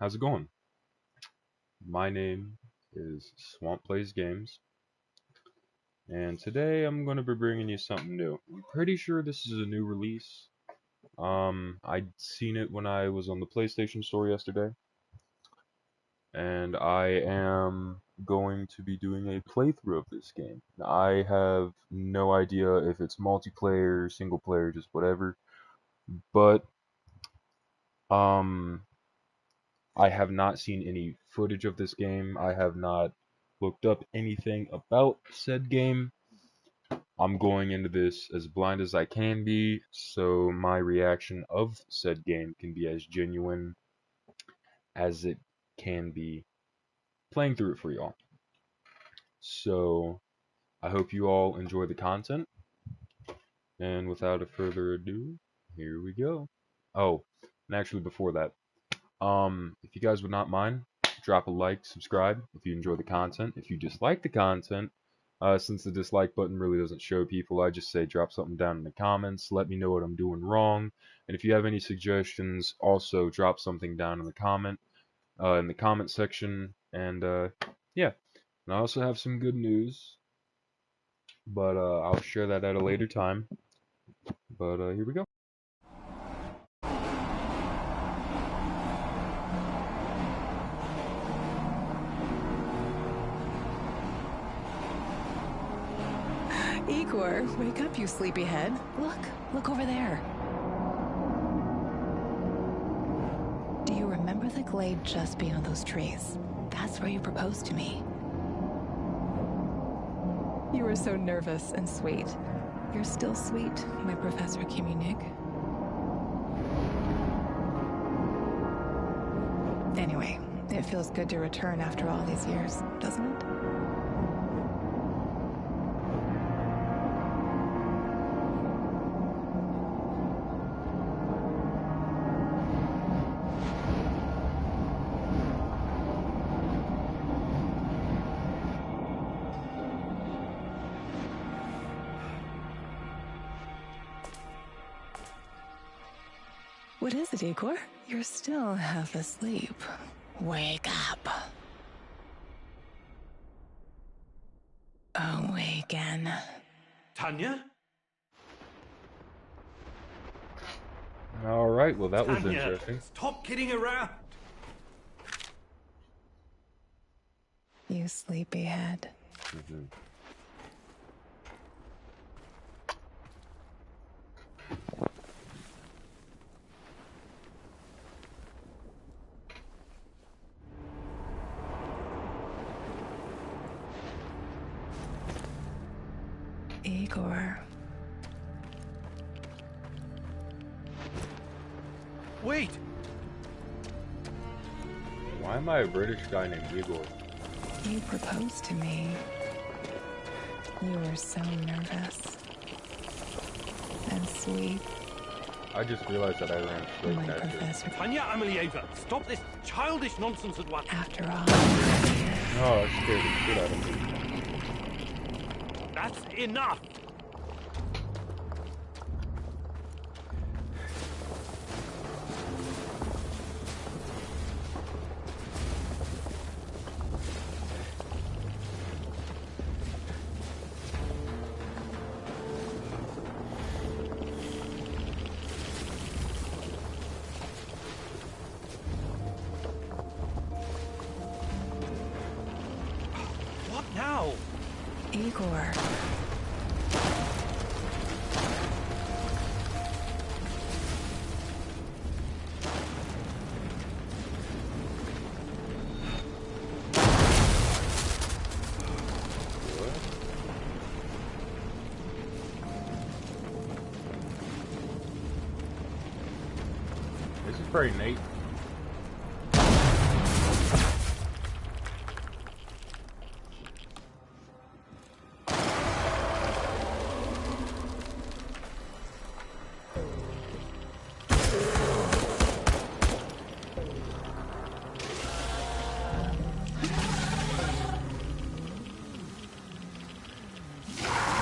how's it going? My name is Swamp Plays Games, and today I'm going to be bringing you something new. I'm pretty sure this is a new release. I'd seen it when I was on the PlayStation Store yesterday, and I am going to be doing a playthrough of this game. I have no idea if it's multiplayer, single player, just whatever, but um, I have not seen any footage of this game. I have not looked up anything about said game. I'm going into this as blind as I can be, so my reaction of said game can be as genuine as it can be playing through it for y'all. So, I hope you all enjoy the content, and without a further ado, here we go. Oh, and actually before that, if you guys would not mind, drop a like, subscribe if you enjoy the content. If you dislike the content, since the dislike button really doesn't show people, I just say drop something down in the comments. Let me know what I'm doing wrong. And if you have any suggestions, also drop something down in the comment section. And yeah, and I also have some good news, but I'll share that at a later time. But here we go. Igor, wake up, you sleepyhead. Look over there. Do you remember the glade just beyond those trees? That's where you proposed to me. You were so nervous and sweet. You're still sweet, my Professor Kimmy. Anyway, it feels good to return after all these years, doesn't it? What is it, Igor? You're still half asleep. Wake up. Awaken. Tanya? Alright, well that was Tanya, interesting. stop kidding around. You sleepyhead. Mhm. Igor. Wait! Why am I a British guy named Igor? You proposed to me. You were so nervous. And sweet, I just realized that I ran straight my past it. Professor. Tanya Amelieva, stop this childish nonsense at once. After all, Oh, that scared the shit out of me. That's enough! What now? Igor. This is pretty neat.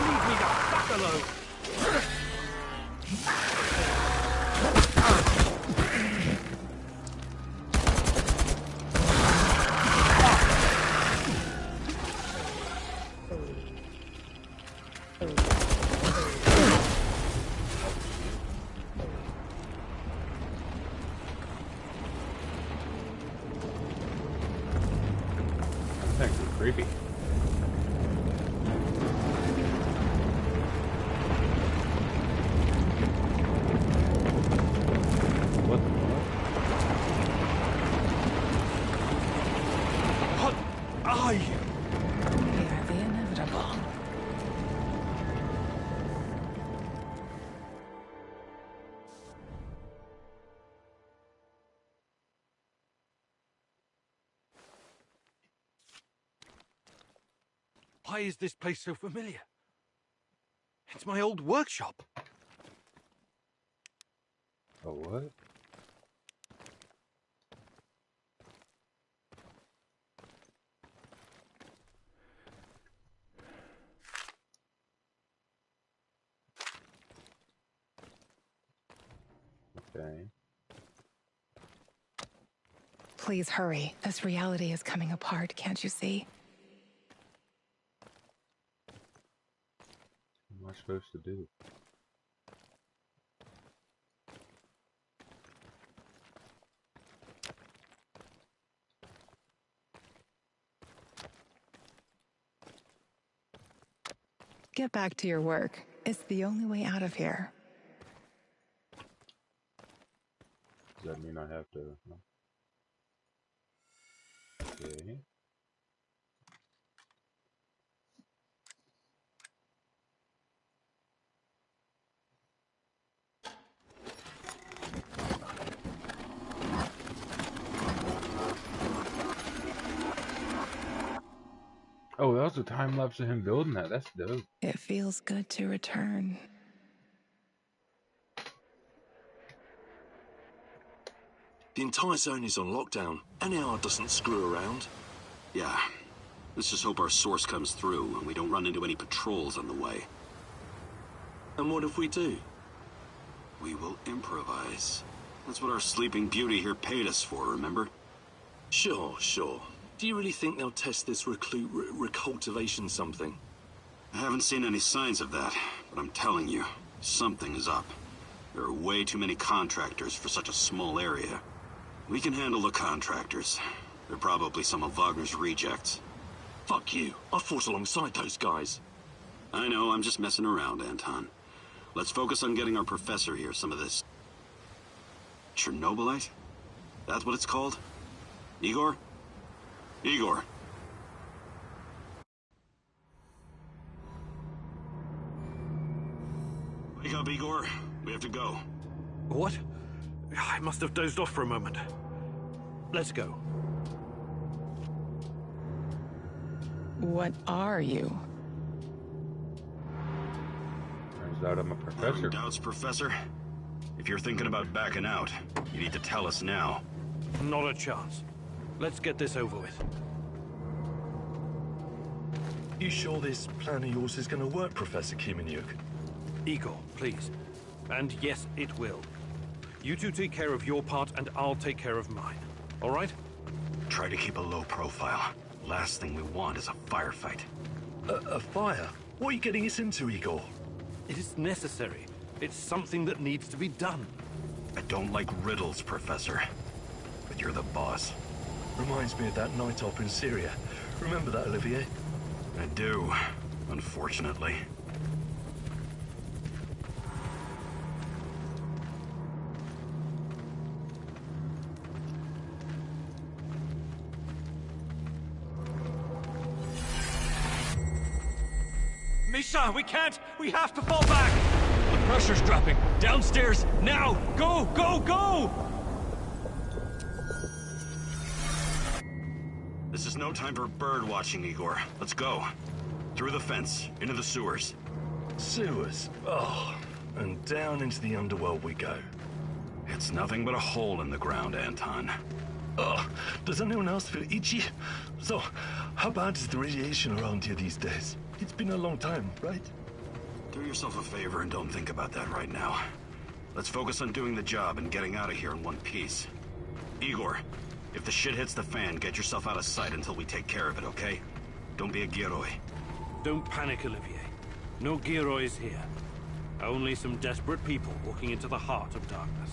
Leave me the fuck alone! things are creepy. What the What are you? You're the inevitable. Why is this place so familiar? It's my old workshop. A what? Okay. Please hurry. This reality is coming apart, can't you see? What am I supposed to do? Get back to your work. It's the only way out of here. Does that mean I have to? No? Okay. Oh, that was a time lapse of him building that. That's dope. It feels good to return. The entire zone is on lockdown. NAR doesn't screw around. Yeah. Let's just hope our source comes through and we don't run into any patrols on the way. And what if we do? We will improvise. That's what our sleeping beauty here paid us for, remember? Sure. Do you really think they'll test this recultivation something? I haven't seen any signs of that, but I'm telling you, something is up. There are way too many contractors for such a small area. We can handle the contractors. They're probably some of Wagner's rejects. Fuck you. I fought alongside those guys. I know, I'm just messing around, Anton. Let's focus on getting our professor here some of this... Chernobylite? That's what it's called? Igor? Igor. Wake up, Igor. We have to go. What? I must have dozed off for a moment. Let's go. What are you? Turns out I'm a professor. Having doubts, Professor? If you're thinking about backing out, you need to tell us now. Not a chance. Let's get this over with. You sure this plan of yours is going to work, Professor Kiminyuk? Igor, please. And yes, it will. You two take care of your part, and I'll take care of mine. All right? Try to keep a low profile. Last thing we want is a firefight. A fire? What are you getting us into, Igor? It is necessary. It's something that needs to be done. I don't like riddles, Professor. But you're the boss. Reminds me of that night op in Syria. Remember that, Olivier? I do, unfortunately. Misha, we can't! We have to fall back! The pressure's dropping. Downstairs, now! Go, go, go! This is no time for bird watching, Igor. Let's go. Through the fence, into the sewers. Sewers. Oh, and down into the underworld we go. It's nothing but a hole in the ground, Anton. Oh, does anyone else feel itchy? So, how bad is the radiation around here these days? It's been a long time, right? Do yourself a favor and don't think about that right now. Let's focus on doing the job and getting out of here in one piece. Igor, if the shit hits the fan, get yourself out of sight until we take care of it, okay? Don't be a Giroi. Don't panic, Olivier. No Girois here. Only some desperate people walking into the heart of darkness.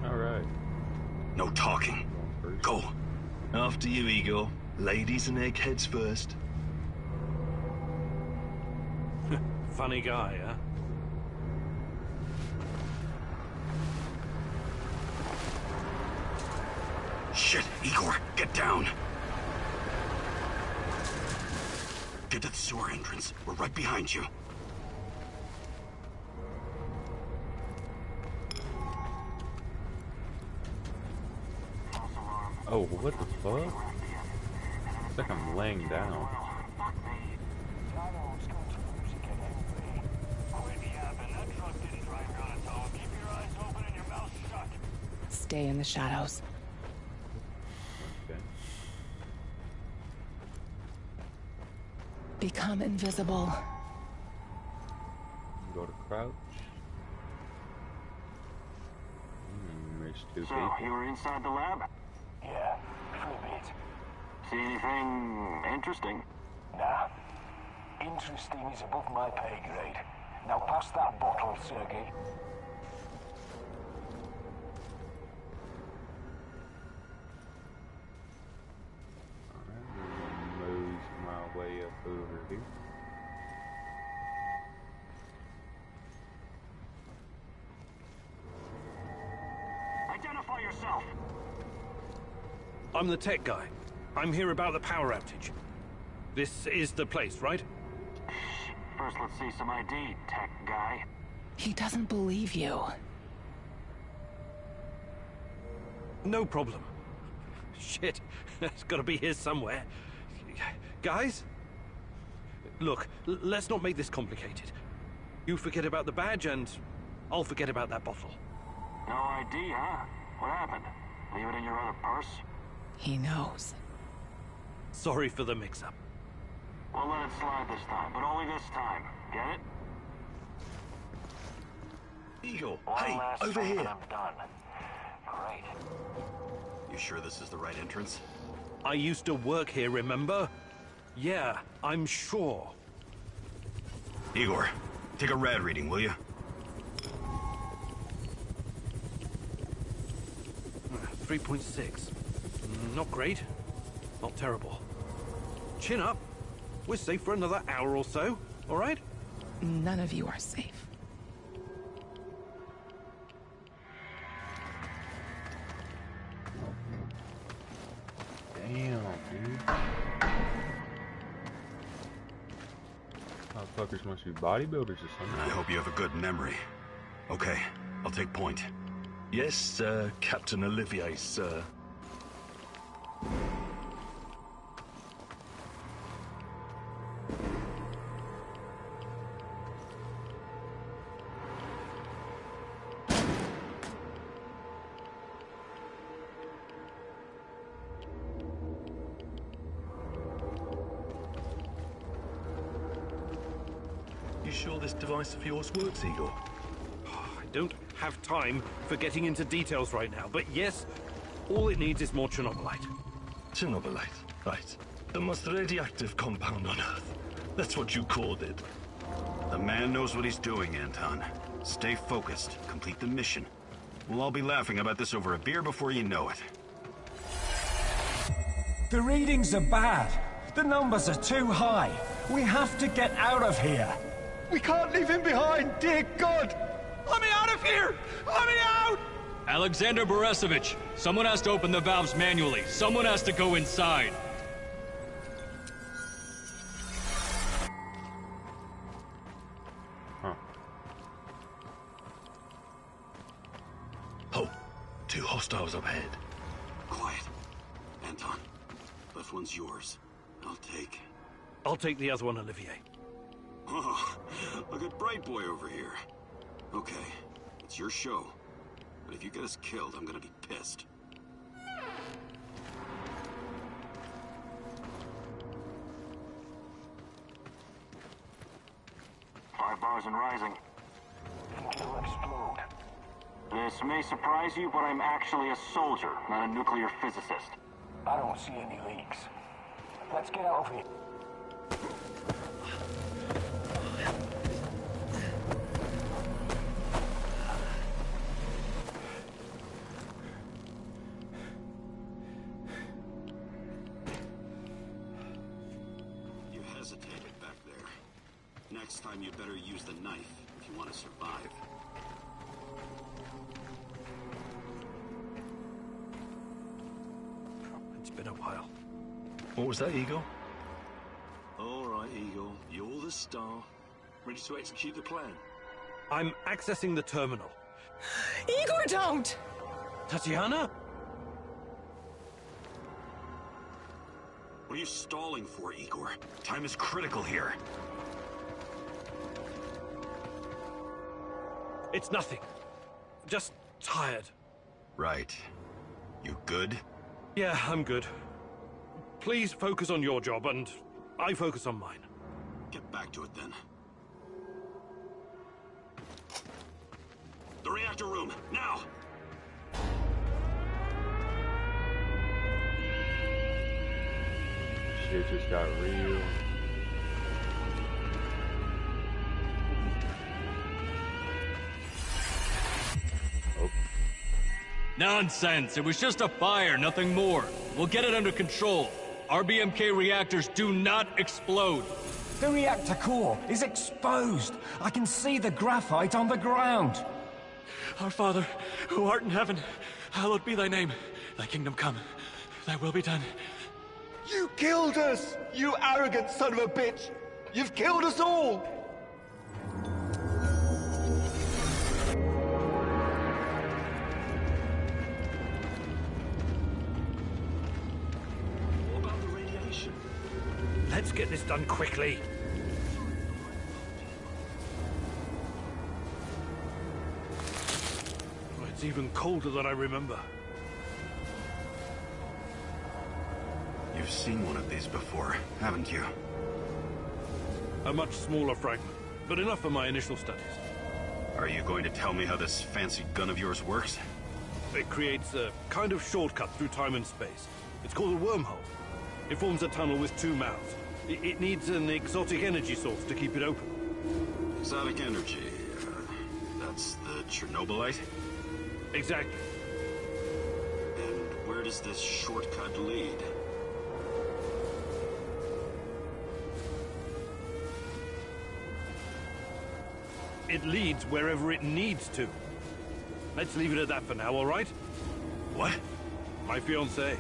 All right. No talking. Go. After you, Igor. Ladies and eggheads first. Funny guy, huh? Shit, Igor, get down! Get to the sewer entrance. We're right behind you. Oh, what the fuck? It's like I'm laying down. Stay in the shadows. Okay. Become invisible. Go to crouch. There's two So, people. you were inside the lab? Yeah, for a bit. See anything interesting? Nah. Interesting is above my pay grade. Now pass that bottle, Sergey. Alright, move my way up over here. Identify yourself! I'm the tech guy. I'm here about the power outage. This is the place, right? First, let's see some ID, tech guy. He doesn't believe you. No problem. Shit, it's gotta be here somewhere. Guys? Look, let's not make this complicated. You forget about the badge and I'll forget about that bottle. No ID, huh? What happened? Leave it in your other purse? He knows. Sorry for the mix-up. We'll let it slide this time, but only this time. Get it? Igor, One hey, last over swipe here. and I'm done. Great. You sure this is the right entrance? I used to work here, remember? Yeah, I'm sure. Igor, take a rad reading, will you? 3.6. Not great. Not terrible. Chin up. We're safe for another hour or so, all right? None of you are safe. Damn, dude. Motherfuckers must be bodybuilders or something. I hope you have a good memory. Okay, I'll take point. Yes, Captain Olivier, sir. You sure this device of yours works, Igor? I don't have time for getting into details right now, but yes, all it needs is more Chernobylite. Chernobylite, right. The most radioactive compound on Earth. That's what you called it. The man knows what he's doing, Anton. Stay focused. Complete the mission. We'll all be laughing about this over a beer before you know it. The readings are bad. The numbers are too high. We have to get out of here. We can't leave him behind, dear God! Let me out of here! Let me out! Alexander Borisovich, someone has to open the valves manually. Someone has to go inside. Huh. Oh, two hostiles up ahead. Quiet. Anton, left one's yours. I'll take the other one, Olivier. Oh, look at Bright Boy over here. Okay, it's your show. But if you get us killed, I'm gonna be pissed. Five bars and rising. Think it'll explode. This may surprise you, but I'm actually a soldier, not a nuclear physicist. I don't see any leaks. Let's get out of here. next time you better use the knife if you want to survive. It's been a while. What was that, Eagle? All right, Eagle. You're the star. Ready to execute the plan? I'm accessing the terminal. Igor, don't! Tatiana? What are you stalling for, Igor? Time is critical here. It's nothing. Just tired. Right. You good? Yeah, I'm good. Please focus on your job, and I focus on mine. Get back to it, then. The reactor room, now! Shit just got real. Oh. Nonsense! It was just a fire, nothing more. We'll get it under control. RBMK reactors do not explode. The reactor core is exposed. I can see the graphite on the ground. Our Father, who art in heaven, hallowed be thy name. Thy kingdom come. Thy will be done. You killed us, you arrogant son of a bitch! You've killed us all! What about the radiation? Let's get this done quickly. Oh, it's even colder than I remember. You've seen one of these before, haven't you? A much smaller fragment, but enough for my initial studies. Are you going to tell me how this fancy gun of yours works? It creates a kind of shortcut through time and space. It's called a wormhole. It forms a tunnel with two mouths. It needs an exotic energy source to keep it open. Exotic energy. That's the Chernobylite? Exactly. And where does this shortcut lead? It leads wherever it needs to. Let's leave it at that for now, all right? What? My fiancée.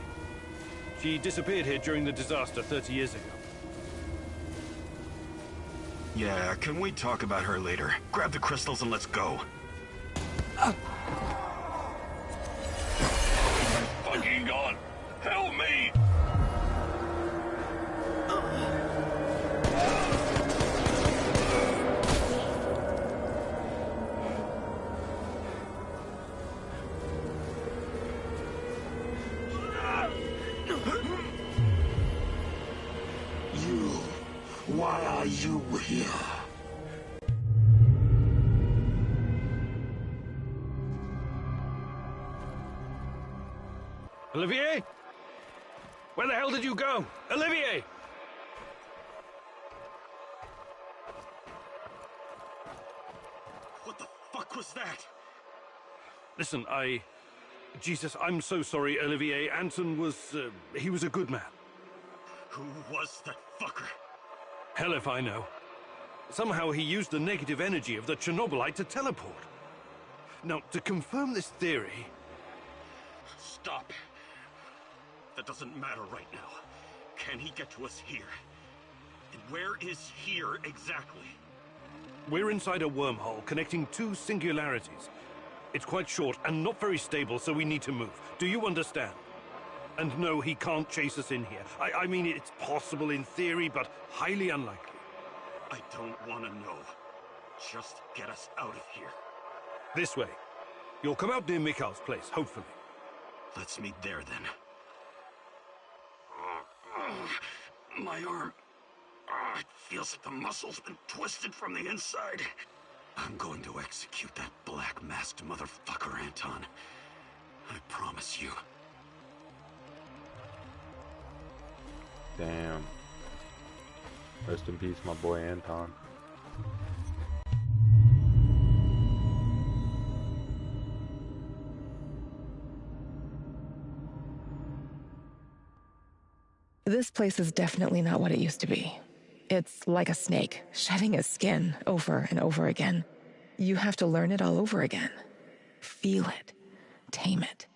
She disappeared here during the disaster 30 years ago. Yeah, can we talk about her later? Grab the crystals and let's go. Fucking gone! Help me! Why are you here? Olivier? Where the hell did you go? Olivier! What the fuck was that? Listen, Jesus, I'm so sorry, Olivier. Anton was, he was a good man. Who was that fucker? Hell if I know. Somehow he used the negative energy of the Chernobylite to teleport. Now, to confirm this theory... Stop. That doesn't matter right now. Can he get to us here? And where is here exactly? We're inside a wormhole connecting two singularities. It's quite short and not very stable, so we need to move. Do you understand? And no, he can't chase us in here. I mean, it's possible in theory, but highly unlikely. I don't want to know. Just get us out of here. This way. You'll come out near Mikhail's place, hopefully. Let's meet there, then. My arm. It feels like the muscle's been twisted from the inside. I'm going to execute that black-masked motherfucker, Anton. I promise you. Damn. Rest in peace, my boy Anton. This place is definitely not what it used to be. It's like a snake, shedding its skin over and over again. You have to learn it all over again. Feel it. Tame it.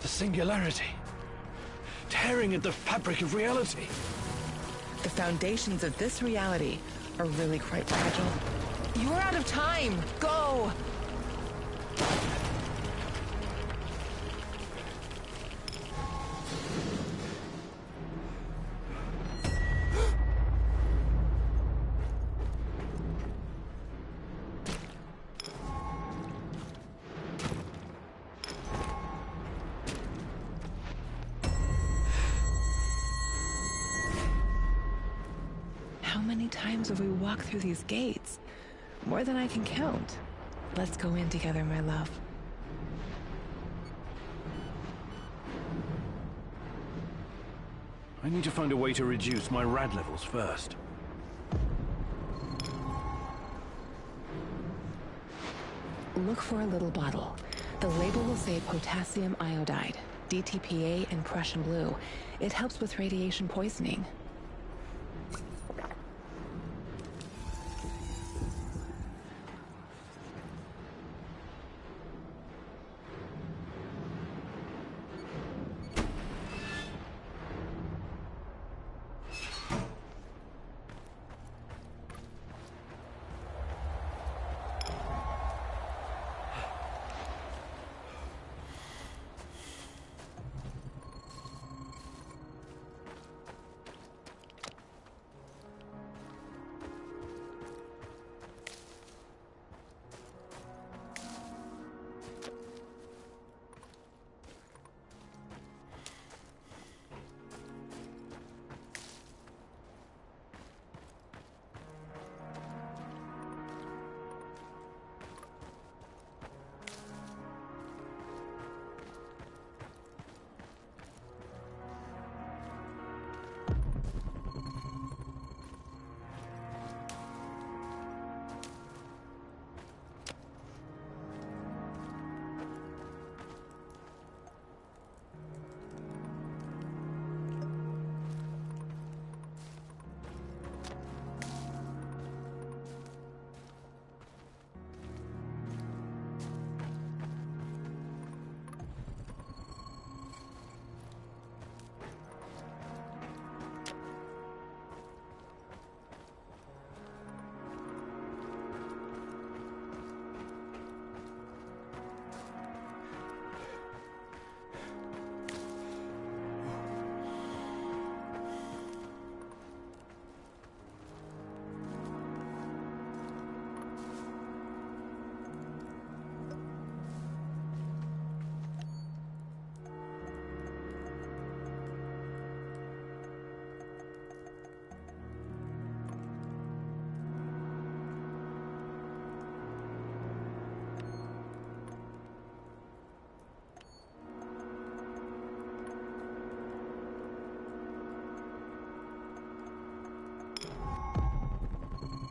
The singularity. Tearing at the fabric of reality. The foundations of this reality are really quite fragile. You're out of time! Go! How many times have we walked through these gates? More than I can count. Let's go in together, my love. I need to find a way to reduce my rad levels first. Look for a little bottle. The label will say potassium iodide, DTPA, and Prussian blue. It helps with radiation poisoning.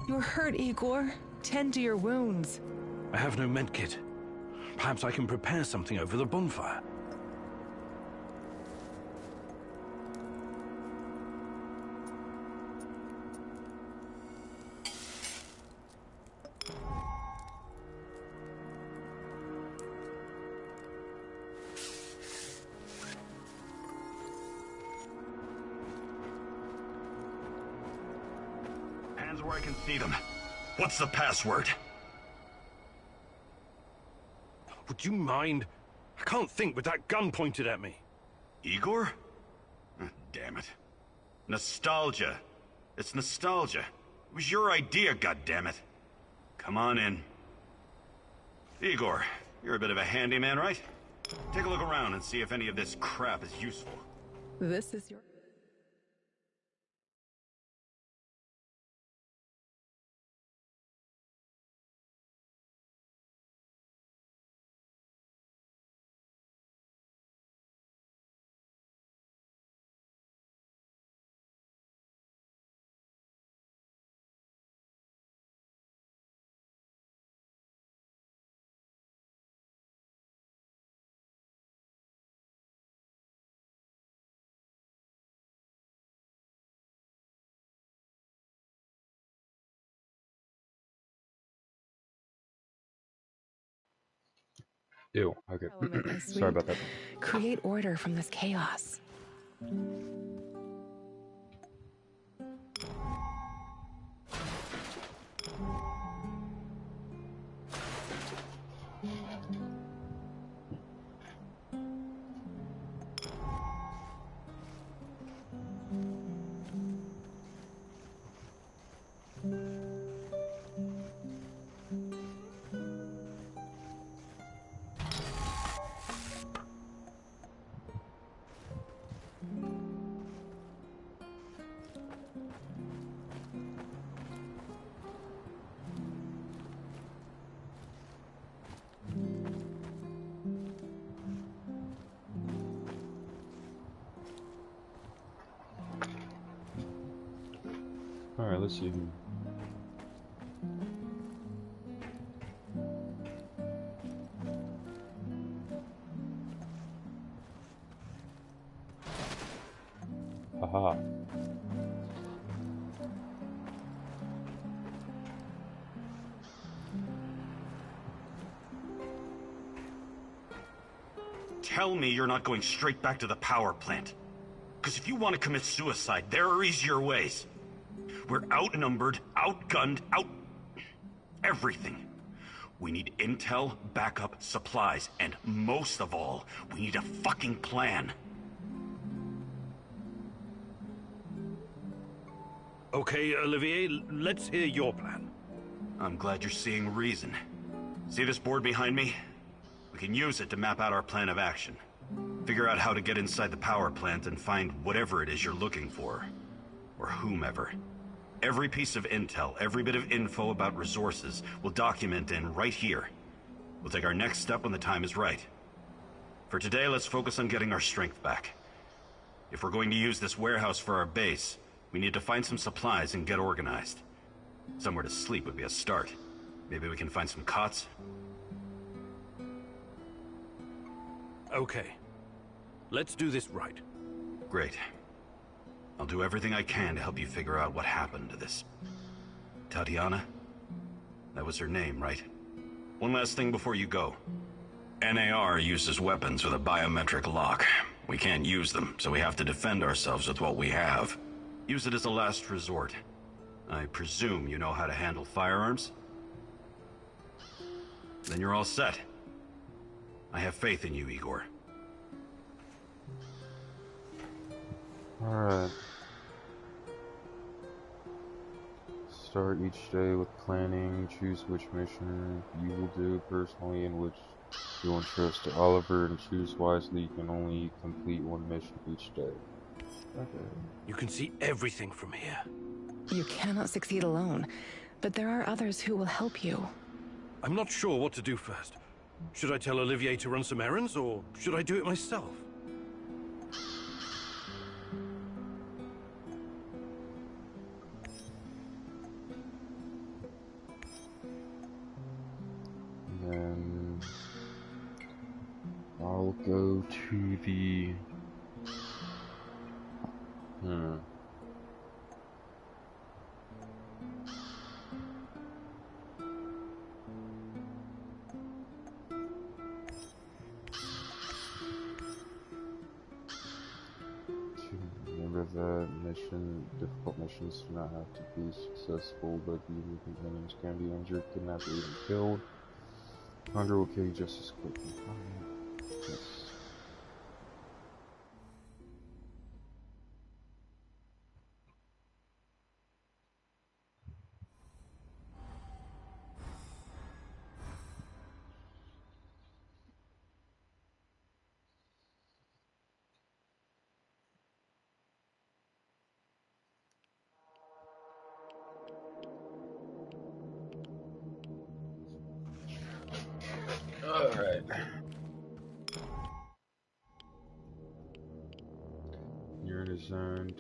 You're hurt, Igor. Tend to your wounds. I have no medkit. Perhaps I can prepare something over the bonfire. Hands where I can see them. What's the password? Would you mind? I can't think with that gun pointed at me. Igor? Damn it. Nostalgia. It's nostalgia. It was your idea, goddammit. Come on in. Igor, you're a bit of a handyman, right? Take a look around and see if any of this crap is useful. This is your... Ew. Okay. Element, my Sorry about that. Create order from this chaos. Alright, let's see. Haha. Tell me you're not going straight back to the power plant. Because if you want to commit suicide, there are easier ways. We're outnumbered, outgunned, everything. We need intel, backup, supplies, and most of all, we need a fucking plan. Okay, Olivier, let's hear your plan. I'm glad you're seeing reason. See this board behind me? We can use it to map out our plan of action. Figure out how to get inside the power plant and find whatever it is you're looking for. Or whomever. Every piece of intel, every bit of info about resources, we'll document in right here. We'll take our next step when the time is right. For today, let's focus on getting our strength back. If we're going to use this warehouse for our base, we need to find some supplies and get organized. Somewhere to sleep would be a start. Maybe we can find some cots? Okay. Let's do this right. Great. I'll do everything I can to help you figure out what happened to this... Tatiana? That was her name, right? One last thing before you go. NAR uses weapons with a biometric lock. We can't use them, so we have to defend ourselves with what we have. Use it as a last resort. I presume you know how to handle firearms? Then you're all set. I have faith in you, Igor. Alright. Start each day with planning. Choose which mission you will do personally and which you'll entrust to Oliver, and choose wisely. You can only complete one mission each day. Okay. You can see everything from here. You cannot succeed alone, but there are others who will help you. I'm not sure what to do first. Should I tell Olivier to run some errands, or should I do it myself? Then I'll go to the... Remember that difficult missions do not have to be successful, but even companions can be injured, kidnapped, or even killed. Hunger will kill you just as quickly. Yes. Alright. You're in a zone.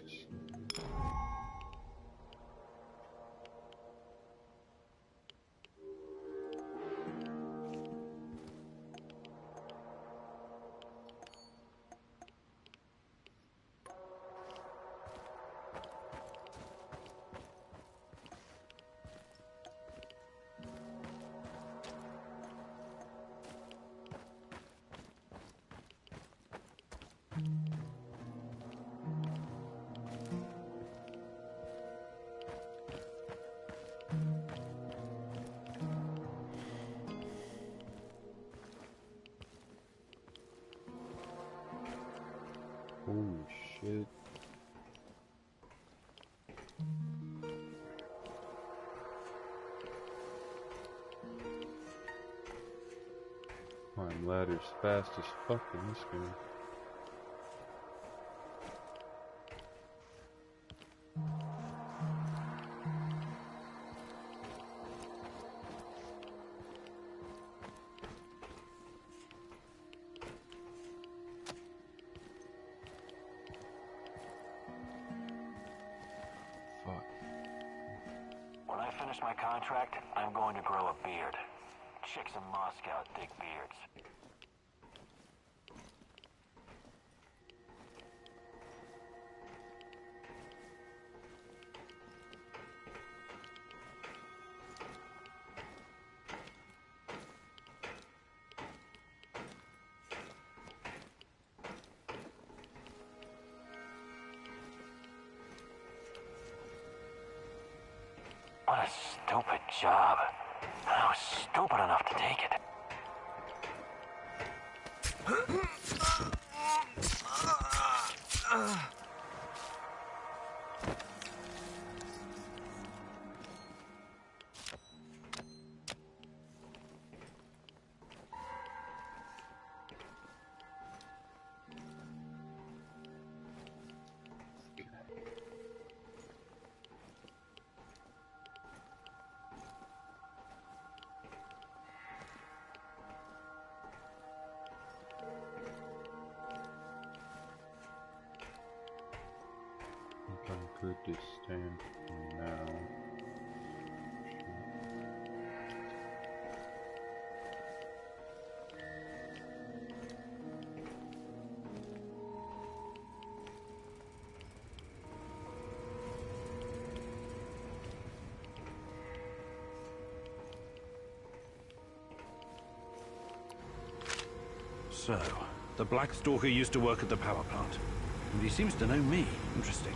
Holy shit. Climb ladders fast as fuck in this game. When I finish my contract, I'm going to grow a beard. Chicks in Moscow dig beards. What a stupid job. I was stupid enough to take it. I'm good to stand now. So, the Black Stalker used to work at the power plant. And he seems to know me. Interesting.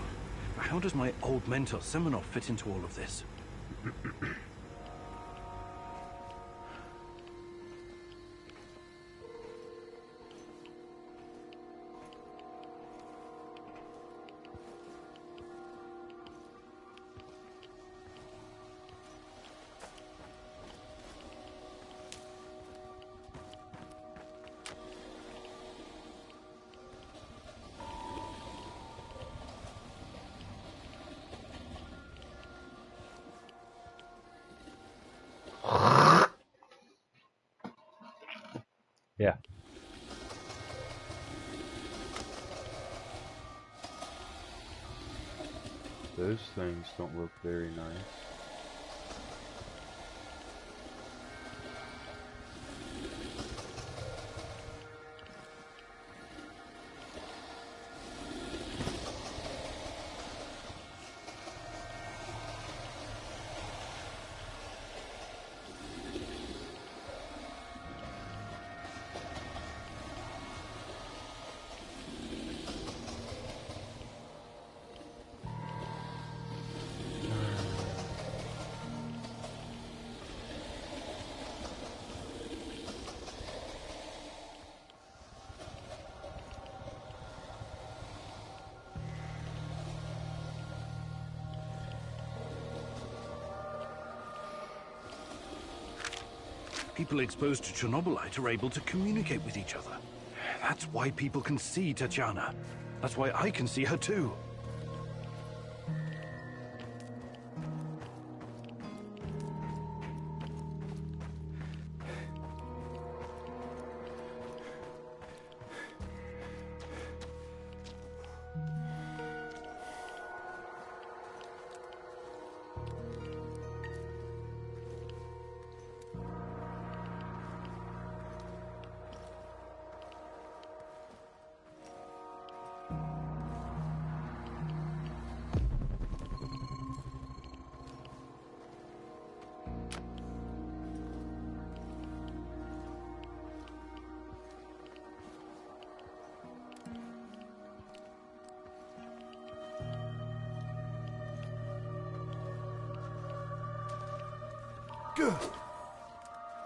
But how does my old mentor Semenov fit into all of this? Yeah. Those things don't look very nice. People exposed to Chernobylite are able to communicate with each other. That's why people can see Tatiana. That's why I can see her too.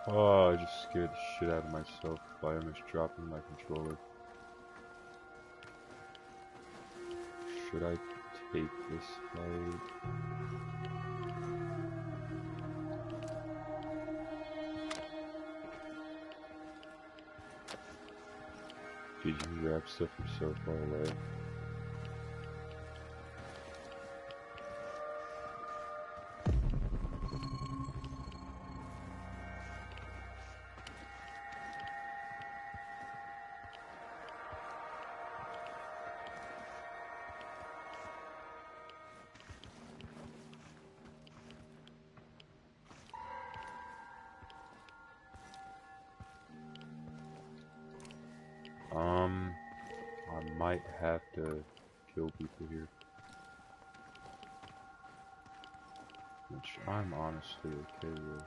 Oh, I just scared the shit out of myself by almost dropping my controller. should I take this fight? Did you grab stuff from so far away? I might have to kill people here. Which I'm honestly okay with.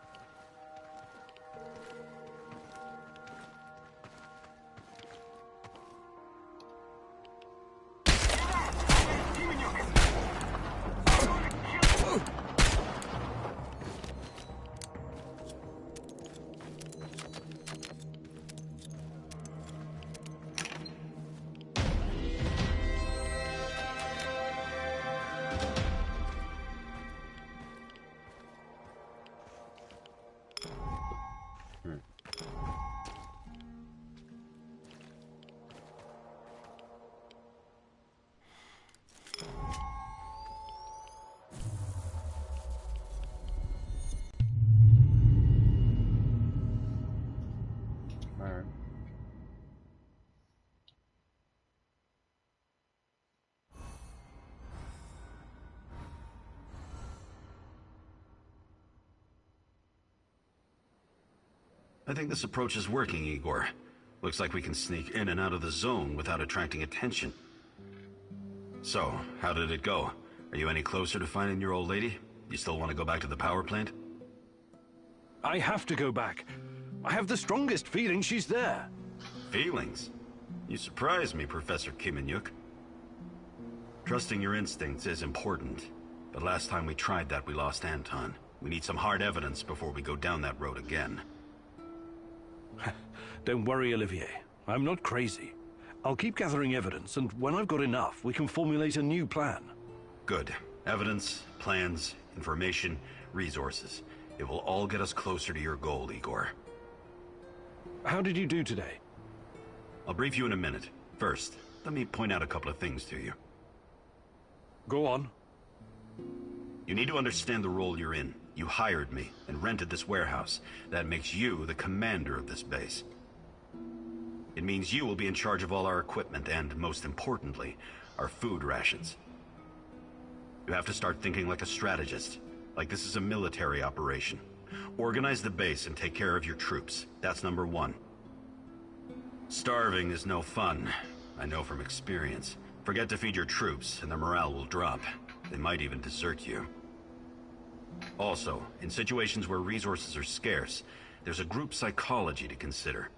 Alright. I think this approach is working, Igor. Looks like we can sneak in and out of the zone without attracting attention. So, how did it go? Are you any closer to finding your old lady? You still want to go back to the power plant? I have to go back. I have the strongest feeling she's there. Feelings? You surprise me, Professor Kiminyuk. Trusting your instincts is important, but last time we tried that, we lost Anton. We need some hard evidence before we go down that road again. Don't worry, Olivier. I'm not crazy. I'll keep gathering evidence, and when I've got enough, we can formulate a new plan. Good. Evidence, plans, information, resources. It will all get us closer to your goal, Igor. How did you do today? I'll brief you in a minute. First, let me point out a couple of things to you. Go on. You need to understand the role you're in. You hired me and rented this warehouse. That makes you the commander of this base. It means you will be in charge of all our equipment and, most importantly, our food rations. You have to start thinking like a strategist, like this is a military operation. Organize the base and take care of your troops. That's number one. Starving is no fun. I know from experience. Forget to feed your troops and their morale will drop. They might even desert you. Also, in situations where resources are scarce, there's a group psychology to consider.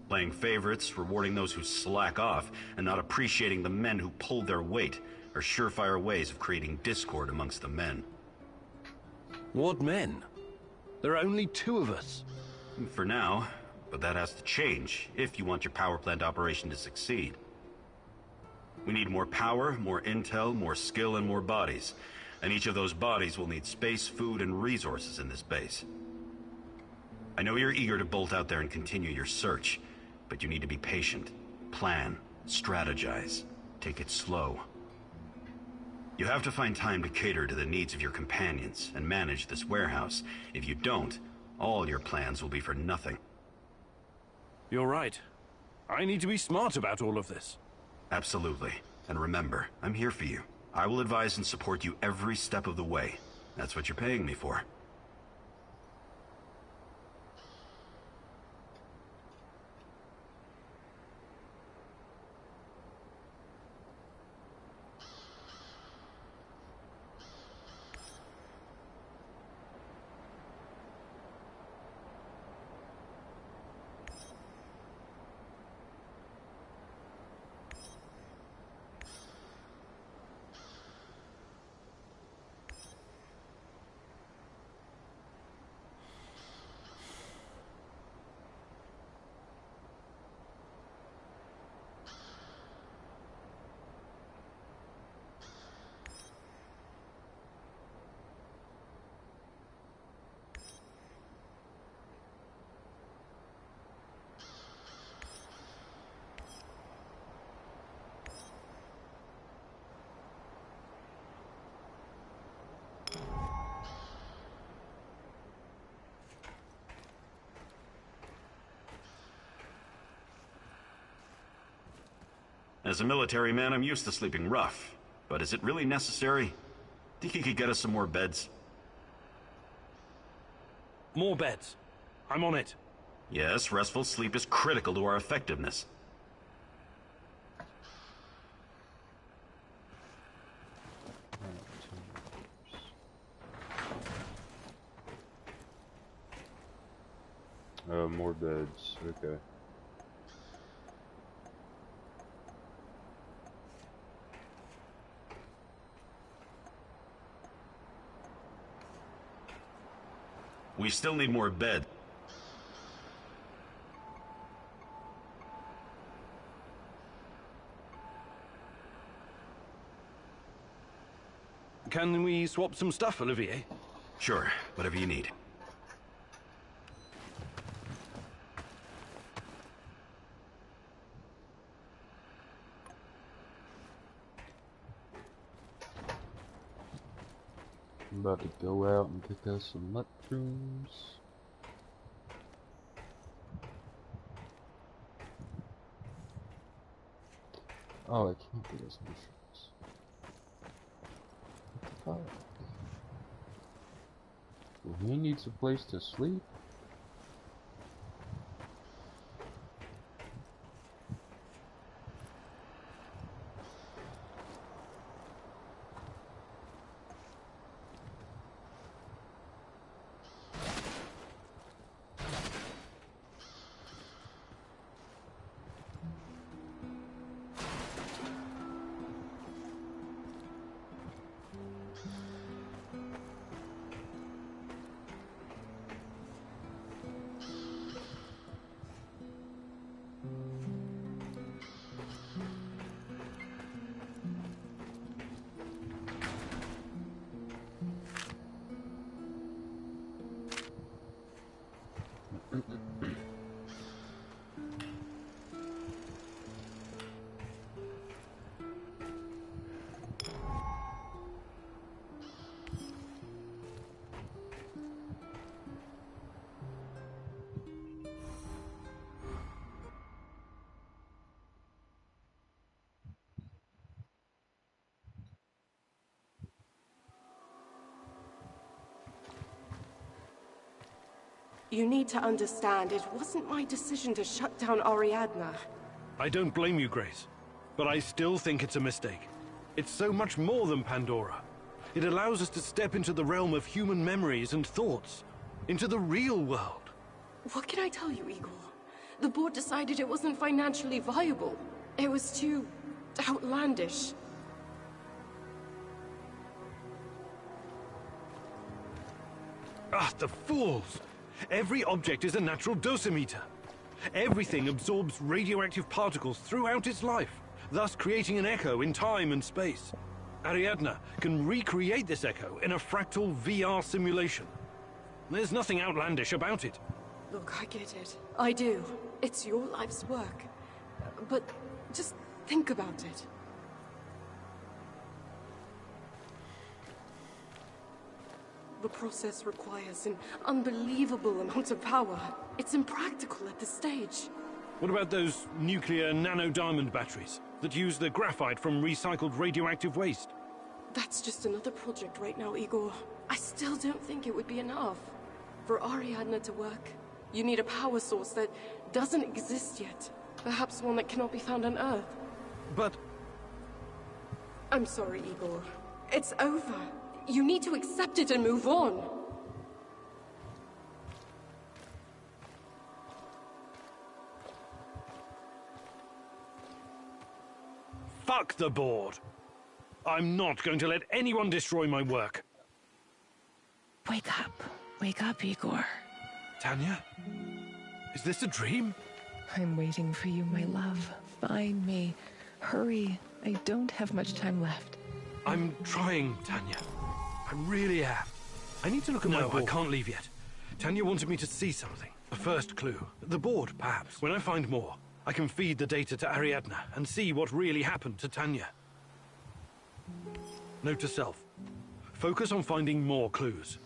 Playing favorites, rewarding those who slack off, and not appreciating the men who pulled their weight are surefire ways of creating discord amongst the men. What men? There are only 2 of us. For now, but that has to change if you want your power plant operation to succeed. We need more power, more intel, more skill, and more bodies. And each of those bodies will need space, food, and resources in this base. I know you're eager to bolt out there and continue your search, but you need to be patient, plan, strategize, take it slow. You have to find time to cater to the needs of your companions and manage this warehouse. If you don't, all your plans will be for nothing. You're right. I need to be smart about all of this. Absolutely. And remember, I'm here for you. I will advise and support you every step of the way. That's what you're paying me for. As a military man, I'm used to sleeping rough. But is it really necessary? Think you could get us some more beds? More beds. I'm on it. Yes, restful sleep is critical to our effectiveness. More beds. Okay. We still need more beds. Can we swap some stuff, Olivier? Sure, whatever you need. I'm about to go out and pick up some mushrooms. Oh, I can't do those mushrooms. What the fuck? Well, he needs a place to sleep. You need to understand, it wasn't my decision to shut down Ariadna. I don't blame you, Grace. But I still think it's a mistake. It's so much more than Pandora. It allows us to step into the realm of human memories and thoughts. Into the real world. What can I tell you, Igor? The board decided it wasn't financially viable. It was too outlandish. Ah, the fools! Every object is a natural dosimeter. Everything absorbs radioactive particles throughout its life, thus creating an echo in time and space. Ariadna can recreate this echo in a fractal VR simulation. There's nothing outlandish about it. Look, I get it. I do. It's your life's work. But just think about it. The process requires an unbelievable amount of power. It's impractical at this stage. What about those nuclear nanodiamond batteries that use the graphite from recycled radioactive waste? That's just another project right now, Igor. I still don't think it would be enough. For Ariadna to work, you need a power source that doesn't exist yet. Perhaps one that cannot be found on Earth. But... I'm sorry, Igor. It's over. You need to accept it and move on. Fuck the board! I'm not going to let anyone destroy my work. Wake up. Wake up, Igor. Tanya? Is this a dream? I'm waiting for you, my love. Find me. Hurry. I don't have much time left. I'm trying, Tanya. I really am. I need to look at my board. No, I can't leave yet. Tanya wanted me to see something. A first clue. The board, perhaps. When I find more, I can feed the data to Ariadna and see what really happened to Tanya. Note to self. Focus on finding more clues.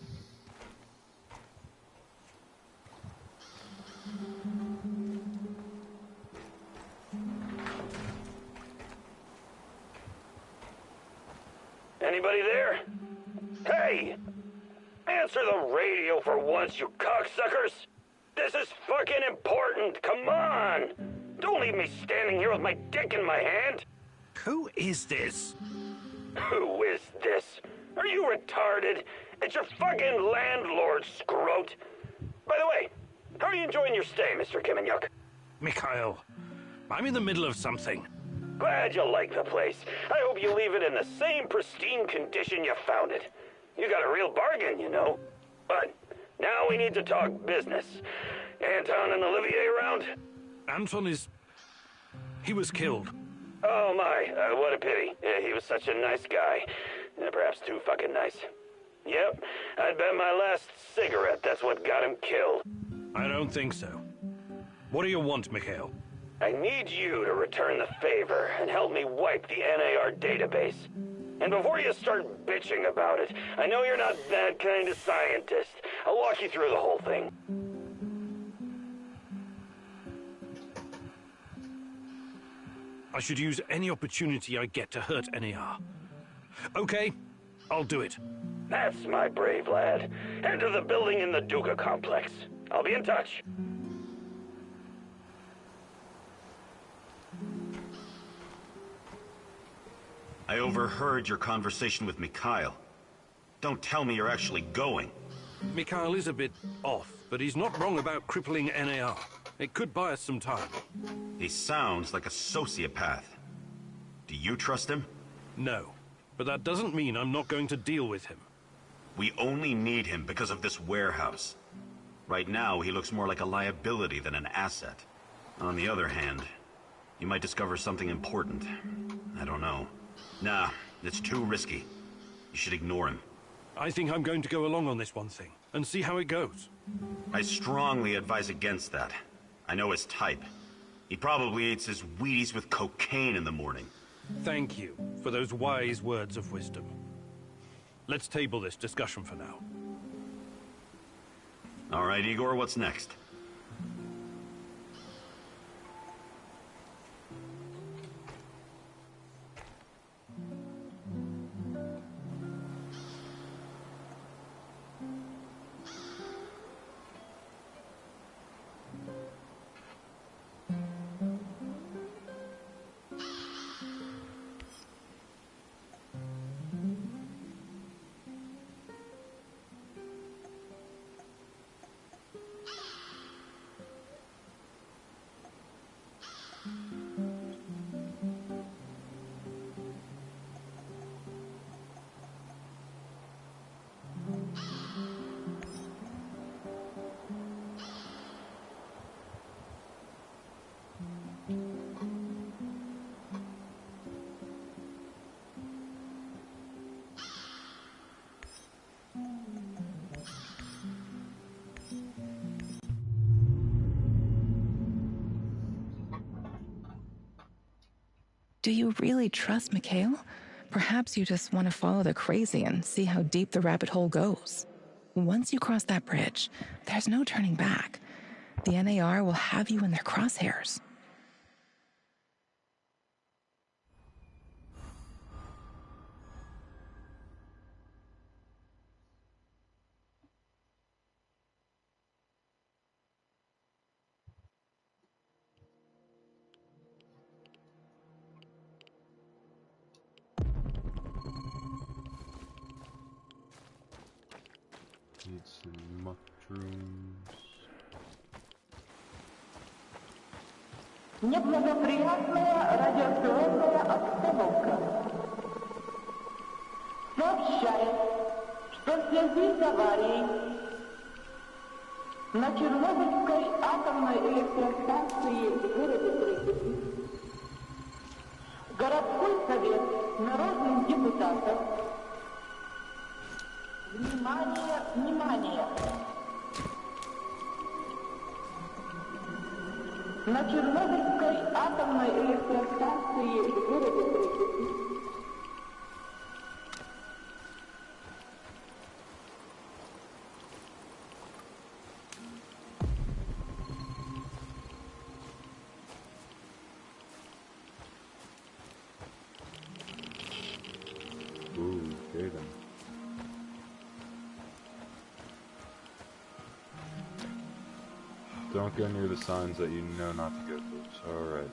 Anybody there? Hey! Answer the radio for once, you cocksuckers! This is fucking important, come on! Don't leave me standing here with my dick in my hand! Who is this? Who is this? Are you retarded? It's your fucking landlord, scrote! By the way, how are you enjoying your stay, Mr. Kiminyuk? Mikhail, I'm in the middle of something. Glad you like the place. I hope you leave it in the same pristine condition you found it. You got a real bargain, you know. But now we need to talk business. Anton and Olivier around? Anton is... he was killed. Oh my, what a pity. He was such a nice guy. Perhaps too fucking nice. Yep, I'd bet my last cigarette that's what got him killed. I don't think so. What do you want, Mikhail? I need you to return the favor and help me wipe the NAR database. And before you start bitching about it, I know you're not that kind of scientist. I'll walk you through the whole thing. I should use any opportunity I get to hurt NAR. Okay, I'll do it. That's my brave lad. Head to the building in the Duca complex. I'll be in touch. I overheard your conversation with Mikhail. Don't tell me you're actually going. Mikhail is a bit off, but he's not wrong about crippling NAR. It could buy us some time. He sounds like a sociopath. Do you trust him? No, but that doesn't mean I'm not going to deal with him. We only need him because of this warehouse. Right now, he looks more like a liability than an asset. On the other hand, you might discover something important. I don't know. Nah, it's too risky. You should ignore him. I think I'm going to go along on this one thing, and see how it goes. I strongly advise against that. I know his type. He probably eats his Wheaties with cocaine in the morning. Thank you for those wise words of wisdom. Let's table this discussion for now. All right, Igor, what's next? Do you really trust Mikhail? Perhaps you just want to follow the crazy and see how deep the rabbit hole goes. Once you cross that bridge, there's no turning back. The NAR will have you in their crosshairs. Need some mushrooms. Неблагоприятная радиационная обстановка. Сообщает, что в связи с аварией на Чернобыльской атомной электростанции в городе Припяти городской совет народных депутатов. Внимание, внимание! На Чернобыльской атомной электростанции в городе Припяти Ooh. don't go near the signs that you know not to go to. Alright.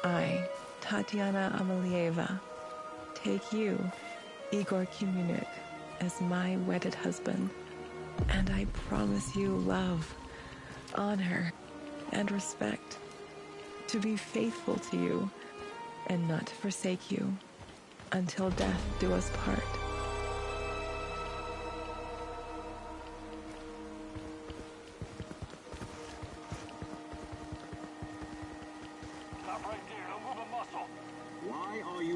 I, Tatiana Amelieva, take you, Igor Kimunik, as my wedded husband, and I promise you love, honor, and respect, to be faithful to you, and not to forsake you, until death do us part.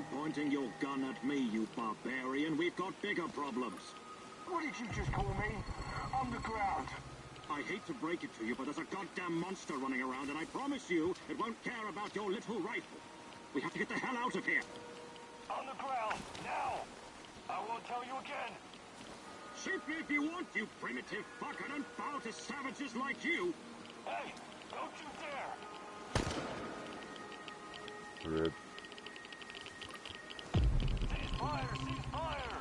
Pointing your gun at me, you barbarian. We've got bigger problems. What did you just call me? Underground. I hate to break it to you, but there's a goddamn monster running around, and I promise you it won't care about your little rifle. We have to get the hell out of here. Underground, now! I won't tell you again. Shoot me if you want, you primitive fuck. I don't bow to savages like you. Hey, don't you dare! Rip. Fire! Cease fire!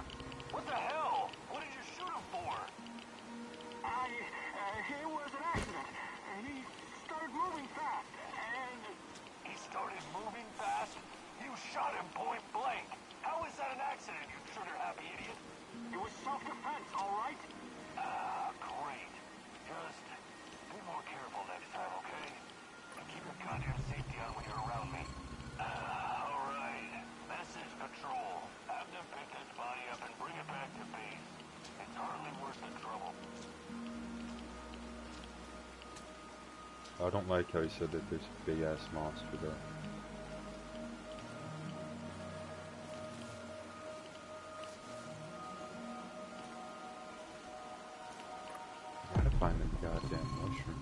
What the hell? What did you shoot him for? It was an accident. He started moving fast, and... He started moving fast? You shot him point blank. How is that an accident, you trigger-happy idiot? It was self-defense, all right? Great. Just be more careful next time, okay? And keep your goddamn safety on when you're around me. All right. Message control. Have them pick this body up and bring it back to base. It's hardly worth the trouble. I don't like how he said that there's a big ass monster there. Gotta find them goddamn mushrooms.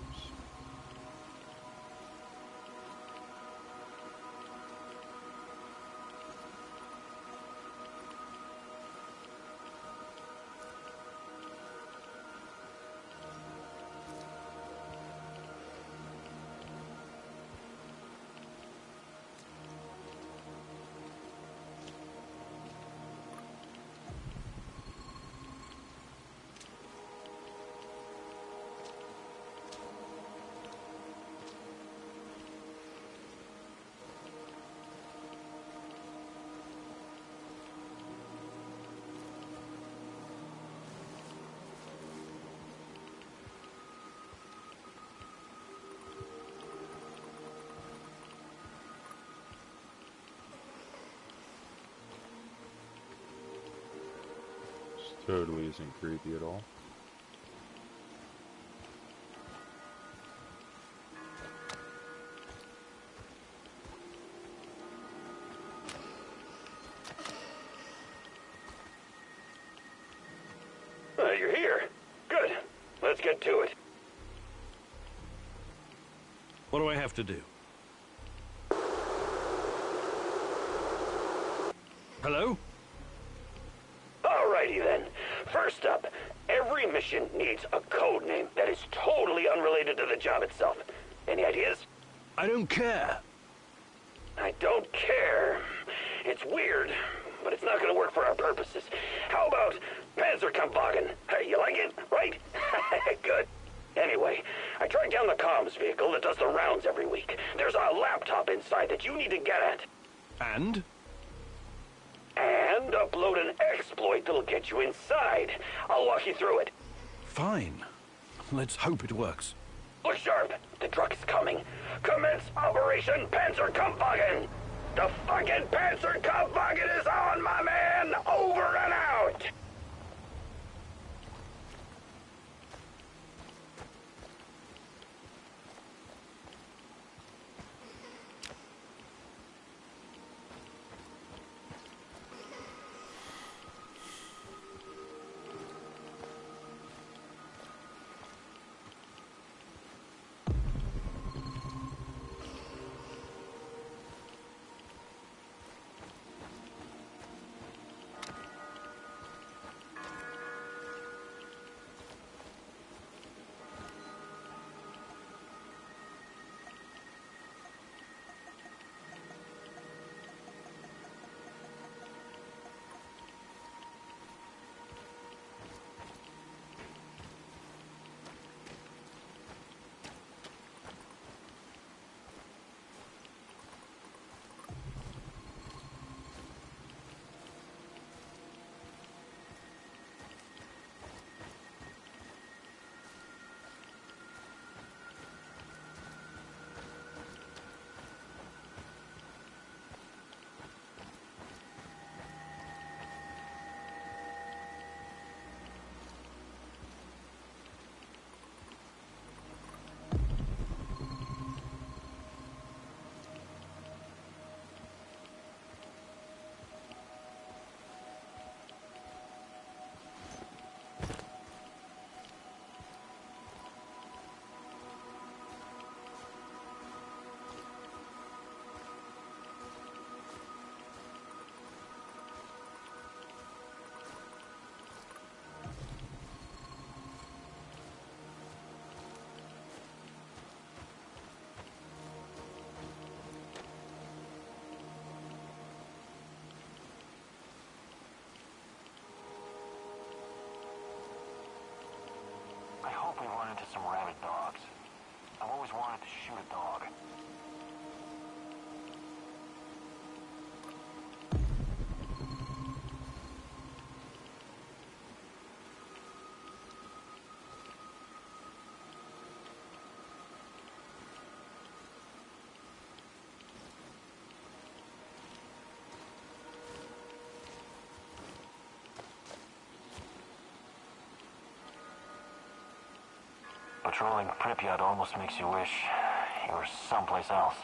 Totally isn't creepy at all. You're here. Good. Let's get to it. What do I have to do? Hello? Alrighty then. First up, every mission needs a code name that is totally unrelated to the job itself. Any ideas? I don't care. I don't care. It's weird, but it's not gonna work for our purposes. How about Panzerkampfwagen? Hey, you like it, right? Good. Anyway, I tracked down the comms vehicle that does the rounds every week. There's a laptop inside that you need to get at. And? And upload an exploit that'll get you inside. I'll walk you through it. Fine. Let's hope it works. Look sharp. The truck is coming. Commence Operation Panzerkampfwagen. The fucking Panzerkampfwagen is on, my man. Over and out. into some rabid dogs. I've always wanted to shoot a dog. Patrolling Pripyat almost makes you wish you were someplace else.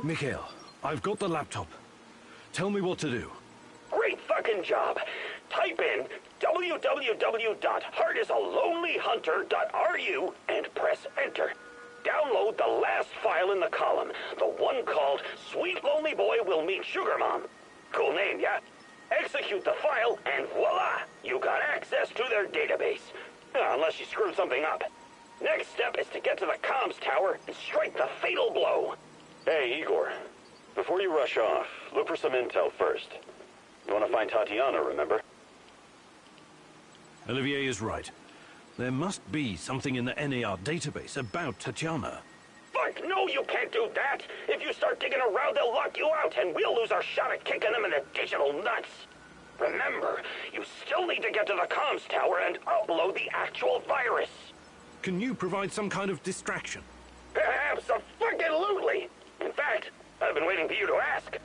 Mikhail, I've got the laptop. Tell me what to do. Great fucking job. Type in www.heartisalonelyhunter.ru and press enter. Download the last file in the column, the one called Sweet Lonely Boy Will Meet Sugar Mom. Cool name, yeah? Execute the file and voila, you got access to their database. Unless you screwed something up. Next step is to get to the comms tower and strike the fatal blow. Hey, Igor. Before you rush off, look for some intel first. You want to find Tatiana, remember? Olivier is right. There must be something in the NAR database about Tatiana. Fuck no, you can't do that! If you start digging around, they'll lock you out, and we'll lose our shot at kicking them in the digital nuts. Remember, you still need to get to the comms tower and upload the actual virus. Can you provide some kind of distraction? Abso-fucking-lutely! In fact, I've been waiting for you to ask.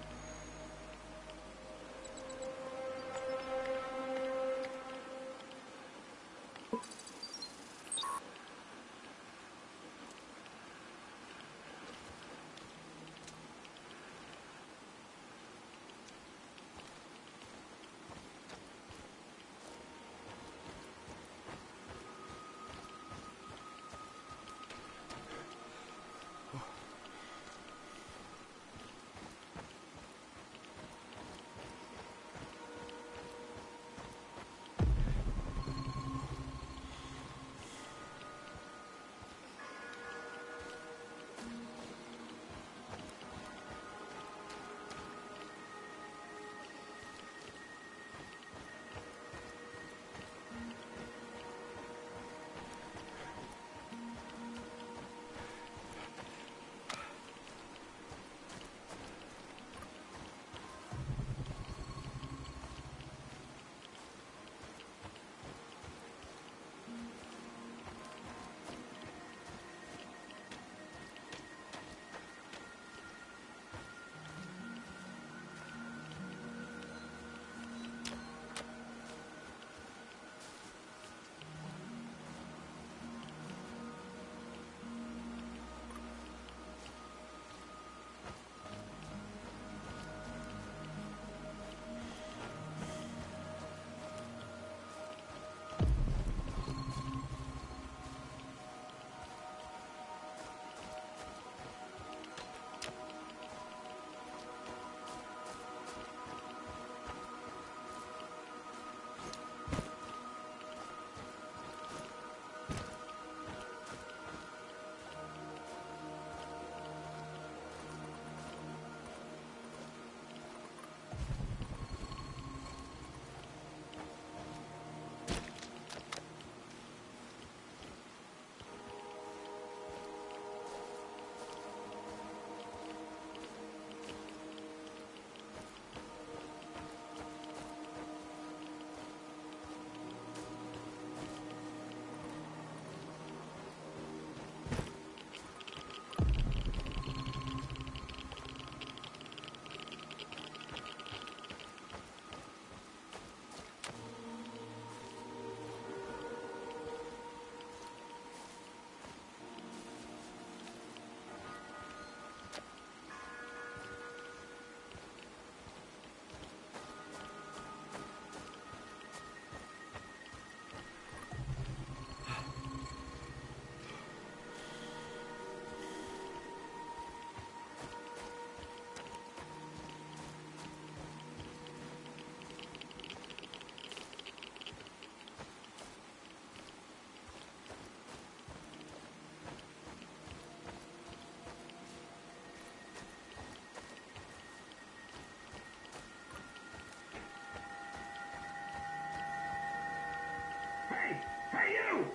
Hey, you!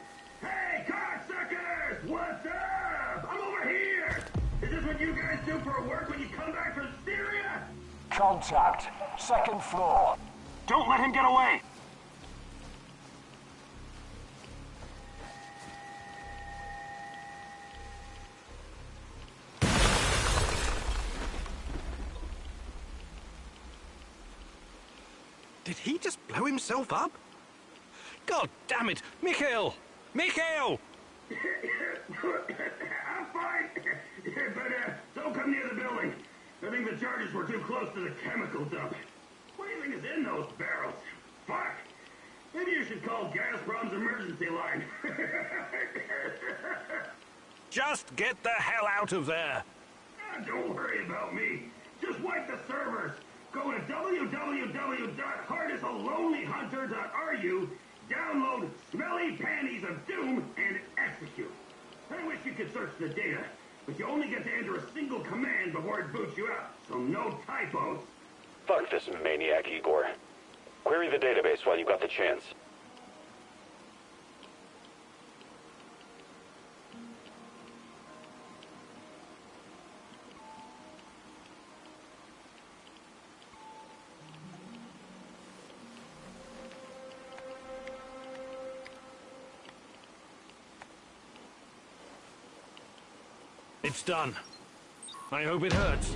Hey, cocksuckers! What's up? I'm over here! Is this what you guys do for work when you come back from Syria? Contact. Second floor. Don't let him get away! Did he just blow himself up? God damn it! Mikhail! Mikhail! I'm fine, but don't come near the building. I think the charges were too close to the chemical dump. What do you think is in those barrels? Fuck! Maybe you should call Gazprom's emergency line. Just get the hell out of there! Don't worry about me. Just wipe the servers. Go to www.heartisalonelyhunter.ru, download Smelly Panties of Doom, and execute. I wish you could search the data, but you only get to enter a single command before it boots you out, so no typos. Fuck this maniac, Igor. Query the database while you got the chance. It's done. I hope it hurts.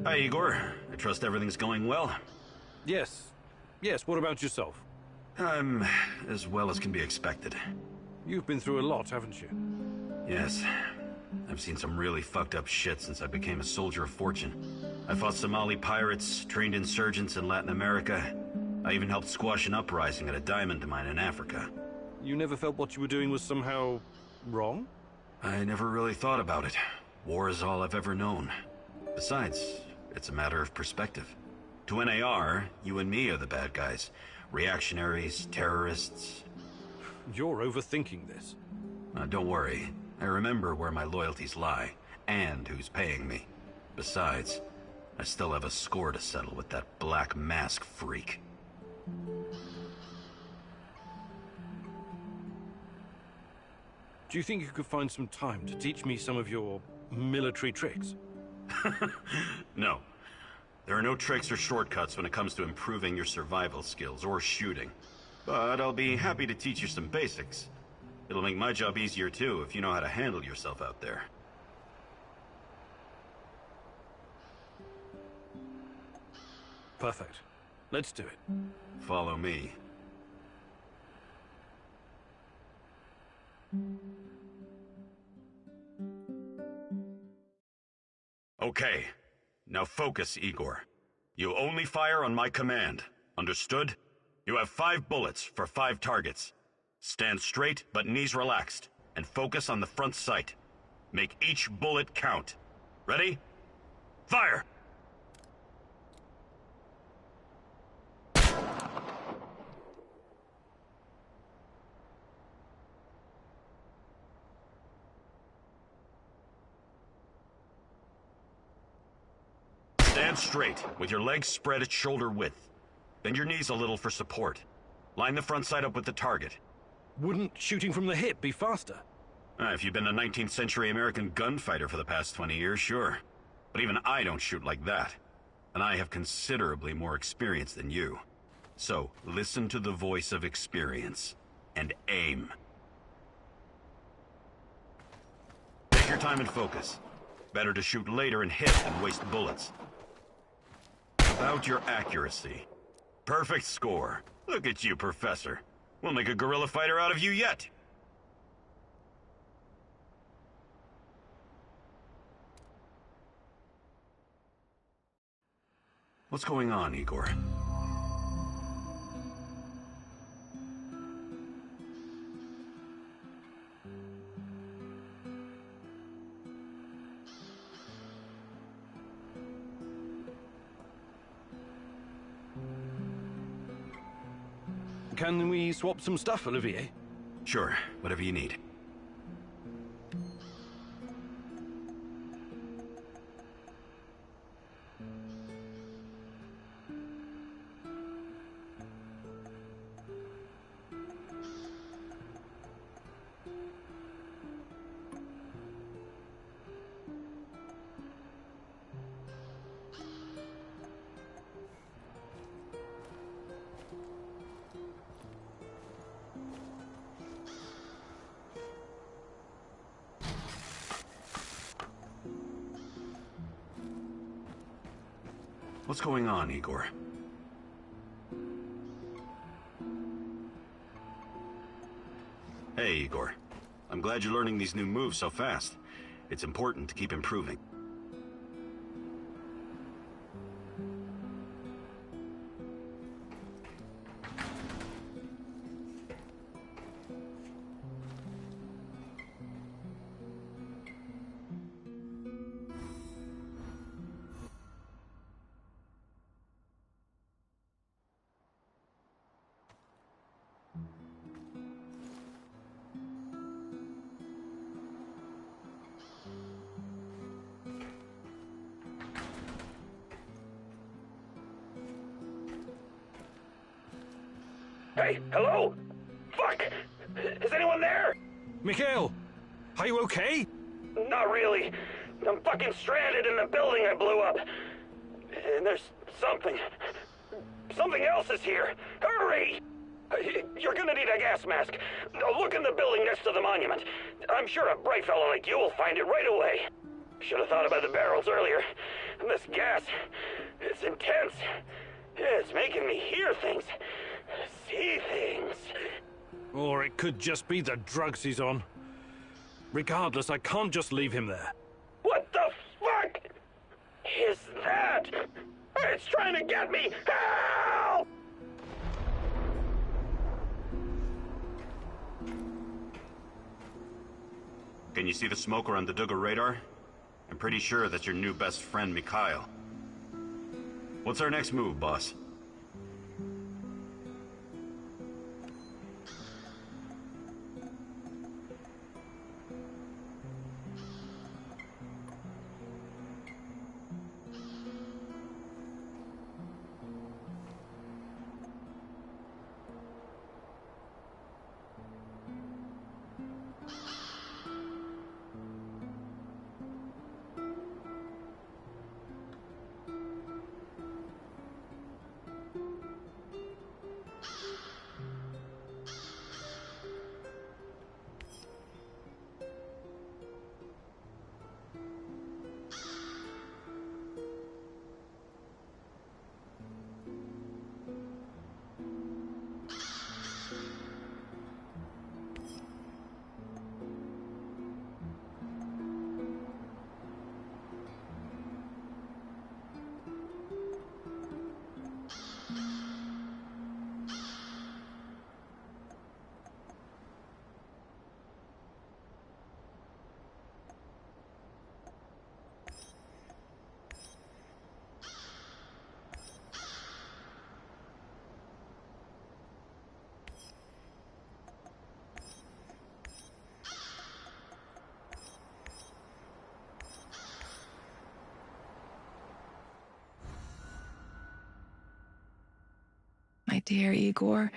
Hi, Igor. I trust everything's going well. Yes. Yes, what about yourself? I'm as well as can be expected. You've been through a lot, haven't you? Yes. I've seen some really fucked up shit since I became a soldier of fortune. I fought Somali pirates, trained insurgents in Latin America. I even helped squash an uprising at a diamond mine in Africa. You never felt what you were doing was somehow wrong? I never really thought about it. War is all I've ever known. Besides, it's a matter of perspective. To NAR, you and me are the bad guys. Reactionaries, terrorists. You're overthinking this. Don't worry. I remember where my loyalties lie, and who's paying me. Besides, I still have a score to settle with that Black Mask freak. Do you think you could find some time to teach me some of your military tricks? No. There are no tricks or shortcuts when it comes to improving your survival skills or shooting. But I'll be happy to teach you some basics. It'll make my job easier too if you know how to handle yourself out there. Perfect. Let's do it. Follow me. Okay. Now focus, Igor. You only fire on my command. Understood? You have 5 bullets for 5 targets. Stand straight, but knees relaxed, and focus on the front sight. Make each bullet count. Ready? Fire! Stand straight, with your legs spread at shoulder width. Bend your knees a little for support. Line the front sight up with the target. Wouldn't shooting from the hip be faster? If you've been a 19th century American gunfighter for the past 20 years, sure. But even I don't shoot like that. And I have considerably more experience than you. So, listen to the voice of experience. And aim. Take your time and focus. Better to shoot later and hit than waste bullets. About your accuracy. Perfect score. Look at you, Professor. We'll make a guerrilla fighter out of you yet. What's going on, Igor? Can we swap some stuff, Olivier? Sure, whatever you need. What's going on, Igor? Hey, Igor. I'm glad you're learning these new moves so fast. It's important to keep improving. Hey, hello? Fuck! Is anyone there? Mikhail, are you okay? Not really. I'm fucking stranded in the building I blew up. And there's something. Something else is here. Hurry! You're gonna need a gas mask. Look in the building next to the monument. I'm sure a bright fellow like you will find it right away. Should have thought about the barrels earlier. This gas, it's intense. It's making me hear things. See things. Or it could just be the drugs he's on. Regardless, I can't just leave him there. What the fuck is that? It's trying to get me! Help! Can you see the smoker on the Duga radar? I'm pretty sure that's your new best friend, Mikhail. What's our next move, boss? dear Igor.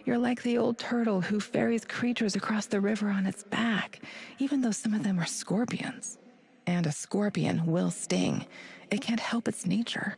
You're like the old turtle who ferries creatures across the river on its back, even though some of them are scorpions. And a scorpion will sting. It can't help its nature.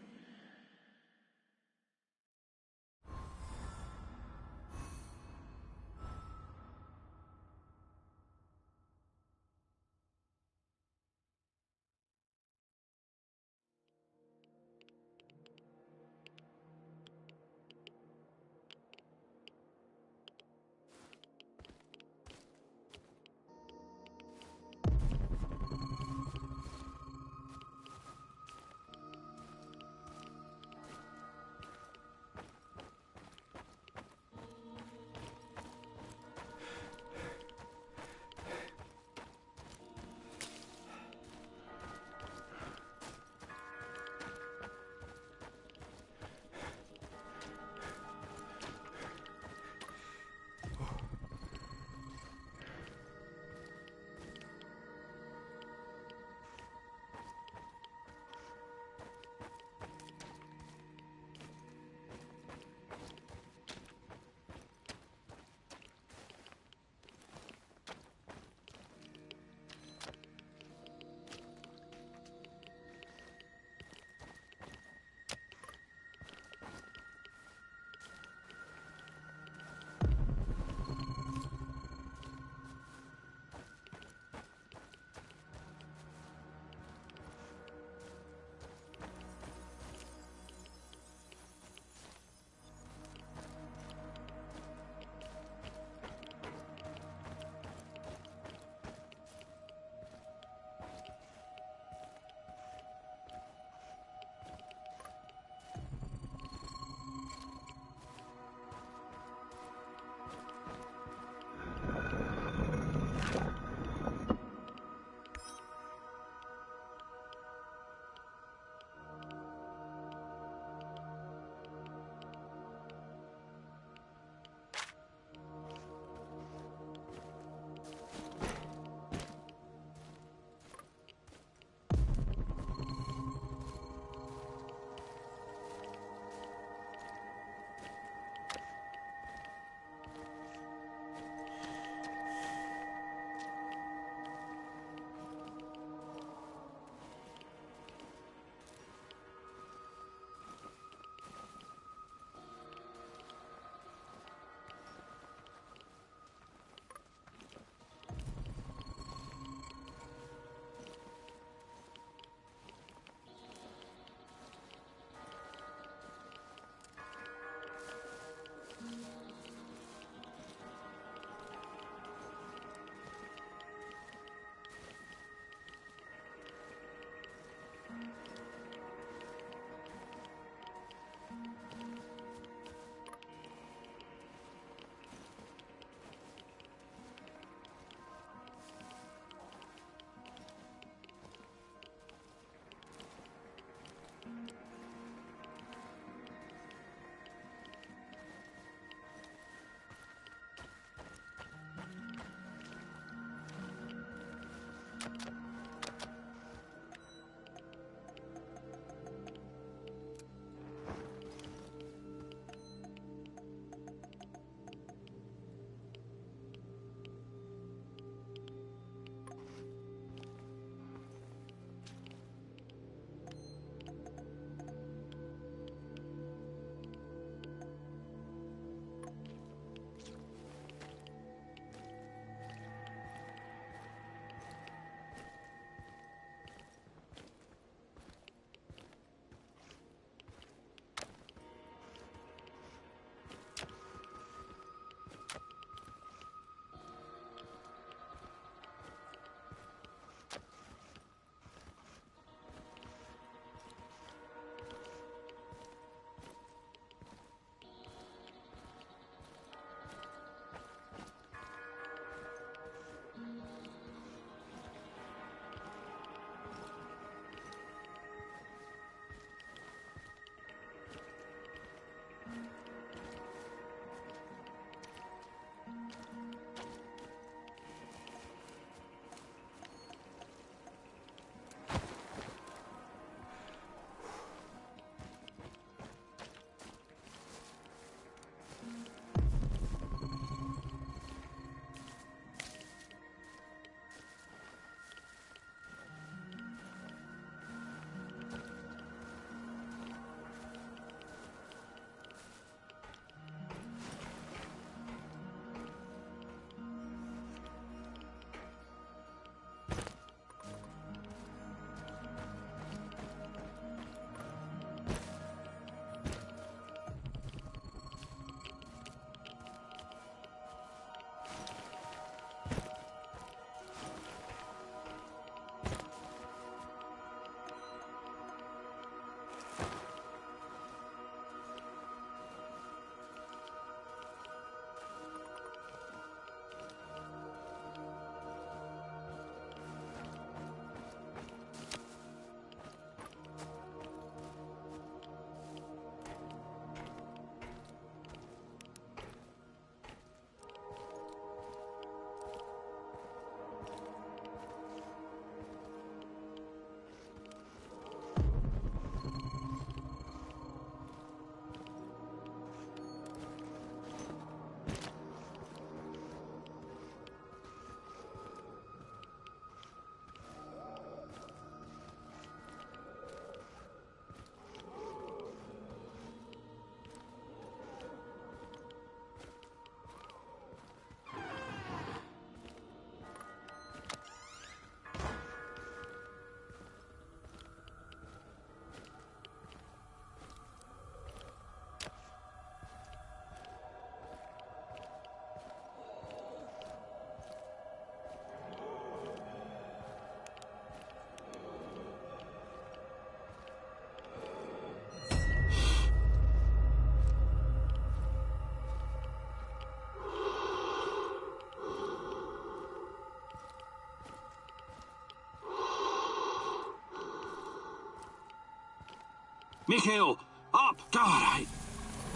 Mikhail, up! God,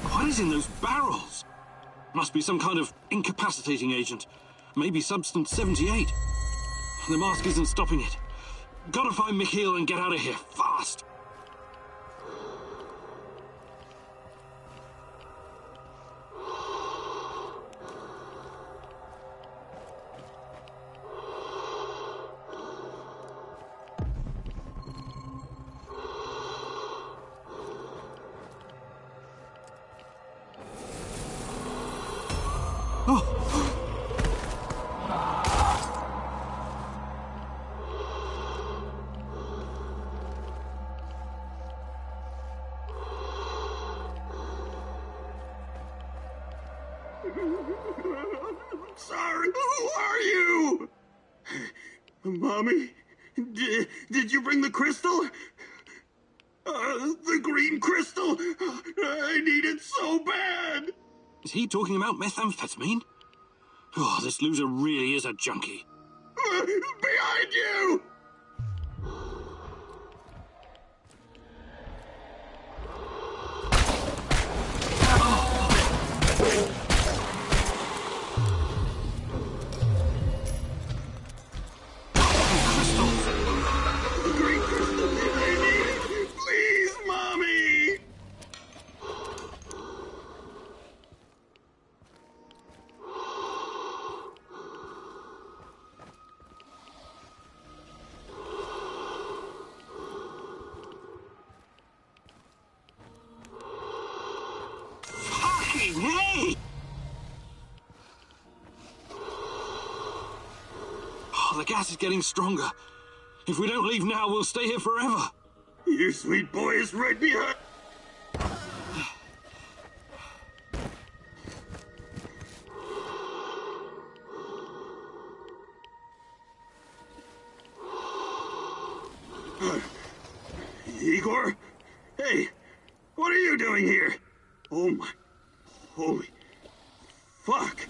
what is in those barrels? Must be some kind of incapacitating agent. Maybe Substance 78. The mask isn't stopping it. Gotta find Mikhail and get out of here, fast! I'm sorry. Who are you? Mommy? Did you bring the crystal? The green crystal? I need it so bad. Is he talking about methamphetamine? Oh, this loser really is a junkie. Behind you! Hey! Oh, the gas is getting stronger. If we don't leave now, we'll stay here forever. Your sweet boy is right behind. Igor? Hey, what are you doing here? Oh my... Holy... Fuck.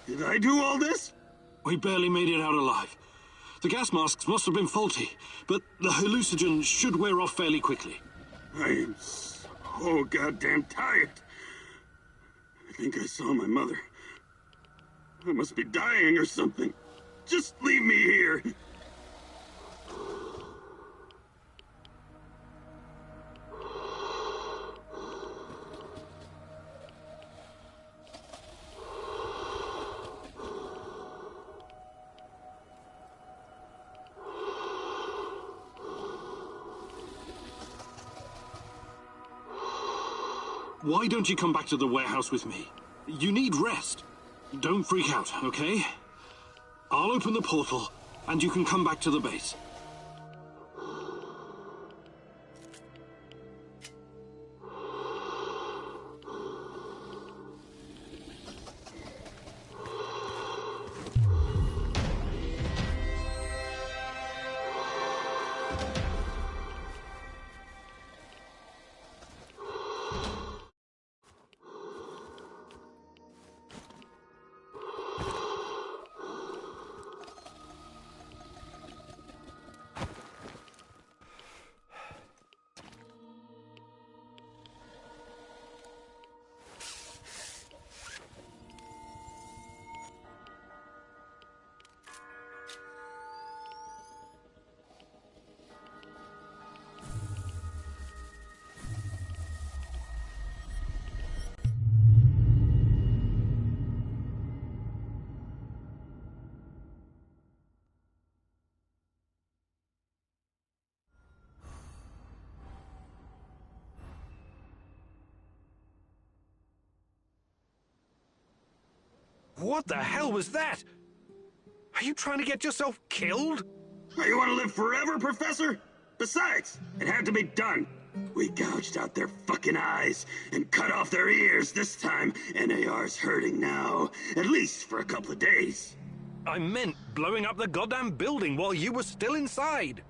Did I do all this? We barely made it out alive. The gas masks must have been faulty, but the hallucinogen should wear off fairly quickly. I am so goddamn tired. I think I saw my mother. I must be dying or something. Just leave me here. Why don't you come back to the warehouse with me? You need rest. Don't freak out, okay? I'll open the portal, and you can come back to the base. What the hell was that? Are you trying to get yourself killed? You want to live forever, Professor? Besides, it had to be done. We gouged out their fucking eyes and cut off their ears this time. NAR's hurting now, at least for a couple of days. I meant blowing up the goddamn building while you were still inside.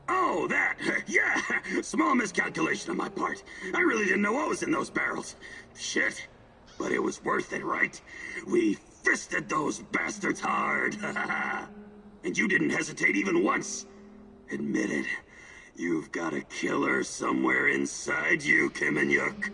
Oh, that! Yeah! Small miscalculation on my part. I really didn't know what was in those barrels. Shit. But it was worth it, right? We fisted those bastards hard. And you didn't hesitate even once. Admit it. You've got a killer somewhere inside you, Kiminyuk.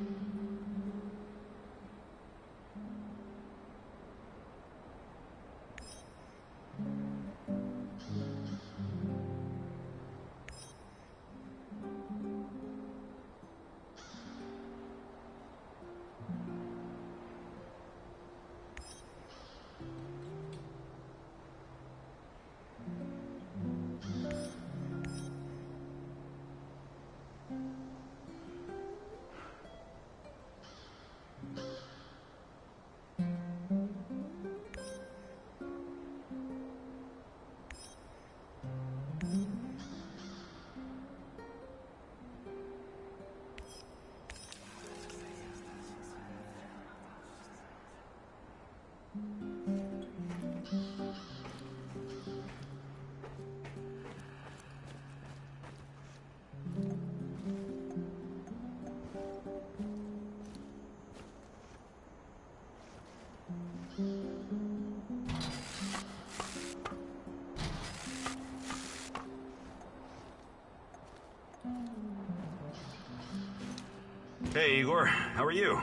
Hey, Igor. How are you?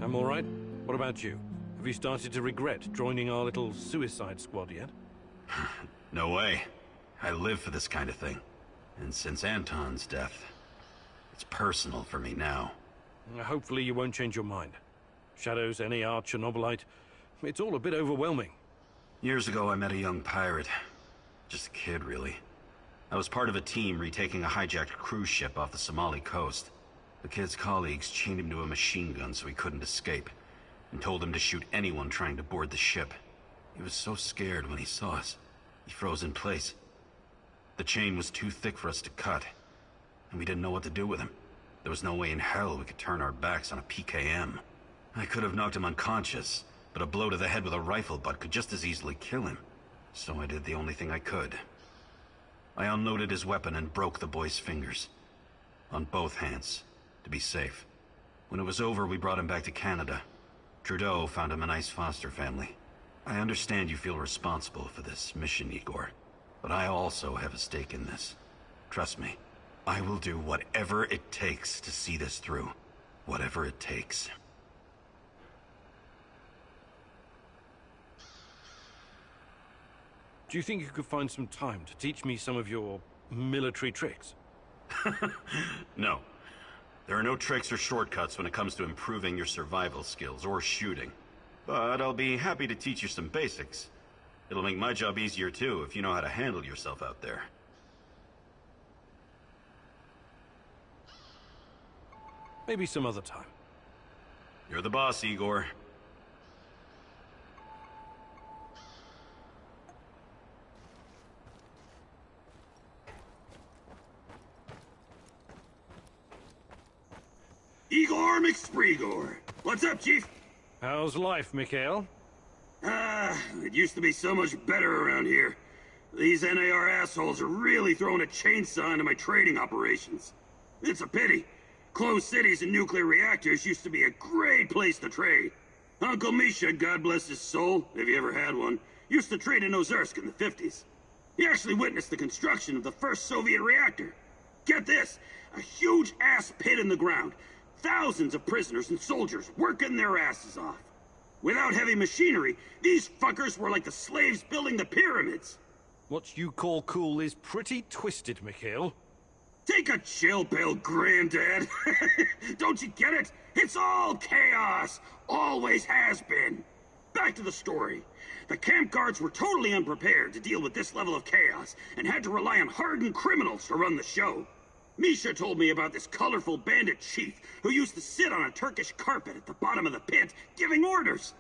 I'm all right. What about you? Have you started to regret joining our little suicide squad yet? No way. I live for this kind of thing. And since Anton's death, it's personal for me now. Hopefully you won't change your mind. Shadows, NAR, Chernobylite, it's all a bit overwhelming. Years ago, I met a young pirate. Just a kid, really. I was part of a team retaking a hijacked cruise ship off the Somali coast. The kid's colleagues chained him to a machine gun so he couldn't escape, and told him to shoot anyone trying to board the ship. He was so scared when he saw us, he froze in place. The chain was too thick for us to cut, and we didn't know what to do with him. There was no way in hell we could turn our backs on a PKM. I could have knocked him unconscious, but a blow to the head with a rifle butt could just as easily kill him. So I did the only thing I could. I unloaded his weapon and broke the boy's fingers. On both hands. To be safe. When it was over, we brought him back to Canada. Trudeau found him a nice foster family. I understand you feel responsible for this mission, Igor, but I also have a stake in this. Trust me, I will do whatever it takes to see this through. Whatever it takes. Do you think you could find some time to teach me some of your military tricks? No. There are no tricks or shortcuts when it comes to improving your survival skills or shooting. But I'll be happy to teach you some basics. It'll make my job easier too if you know how to handle yourself out there. Maybe some other time. You're the boss, Igor. Igor McSpreegor. What's up, Chief? How's life, Mikhail? It used to be so much better around here. These NAR assholes are really throwing a chainsaw into my trading operations. It's a pity. Closed cities and nuclear reactors used to be a great place to trade. Uncle Misha, God bless his soul, if he ever had one, used to trade in Ozersk in the 50s. He actually witnessed the construction of the first Soviet reactor. Get this, a huge-ass pit in the ground. Thousands of prisoners and soldiers working their asses off. Without heavy machinery, these fuckers were like the slaves building the pyramids. What you call cool is pretty twisted, Mikhail. Take a chill pill, Granddad. Don't you get it? It's all chaos. Always has been. Back to the story. The camp guards were totally unprepared to deal with this level of chaos and had to rely on hardened criminals to run the show. Misha told me about this colorful bandit chief who used to sit on a Turkish carpet at the bottom of the pit, giving orders.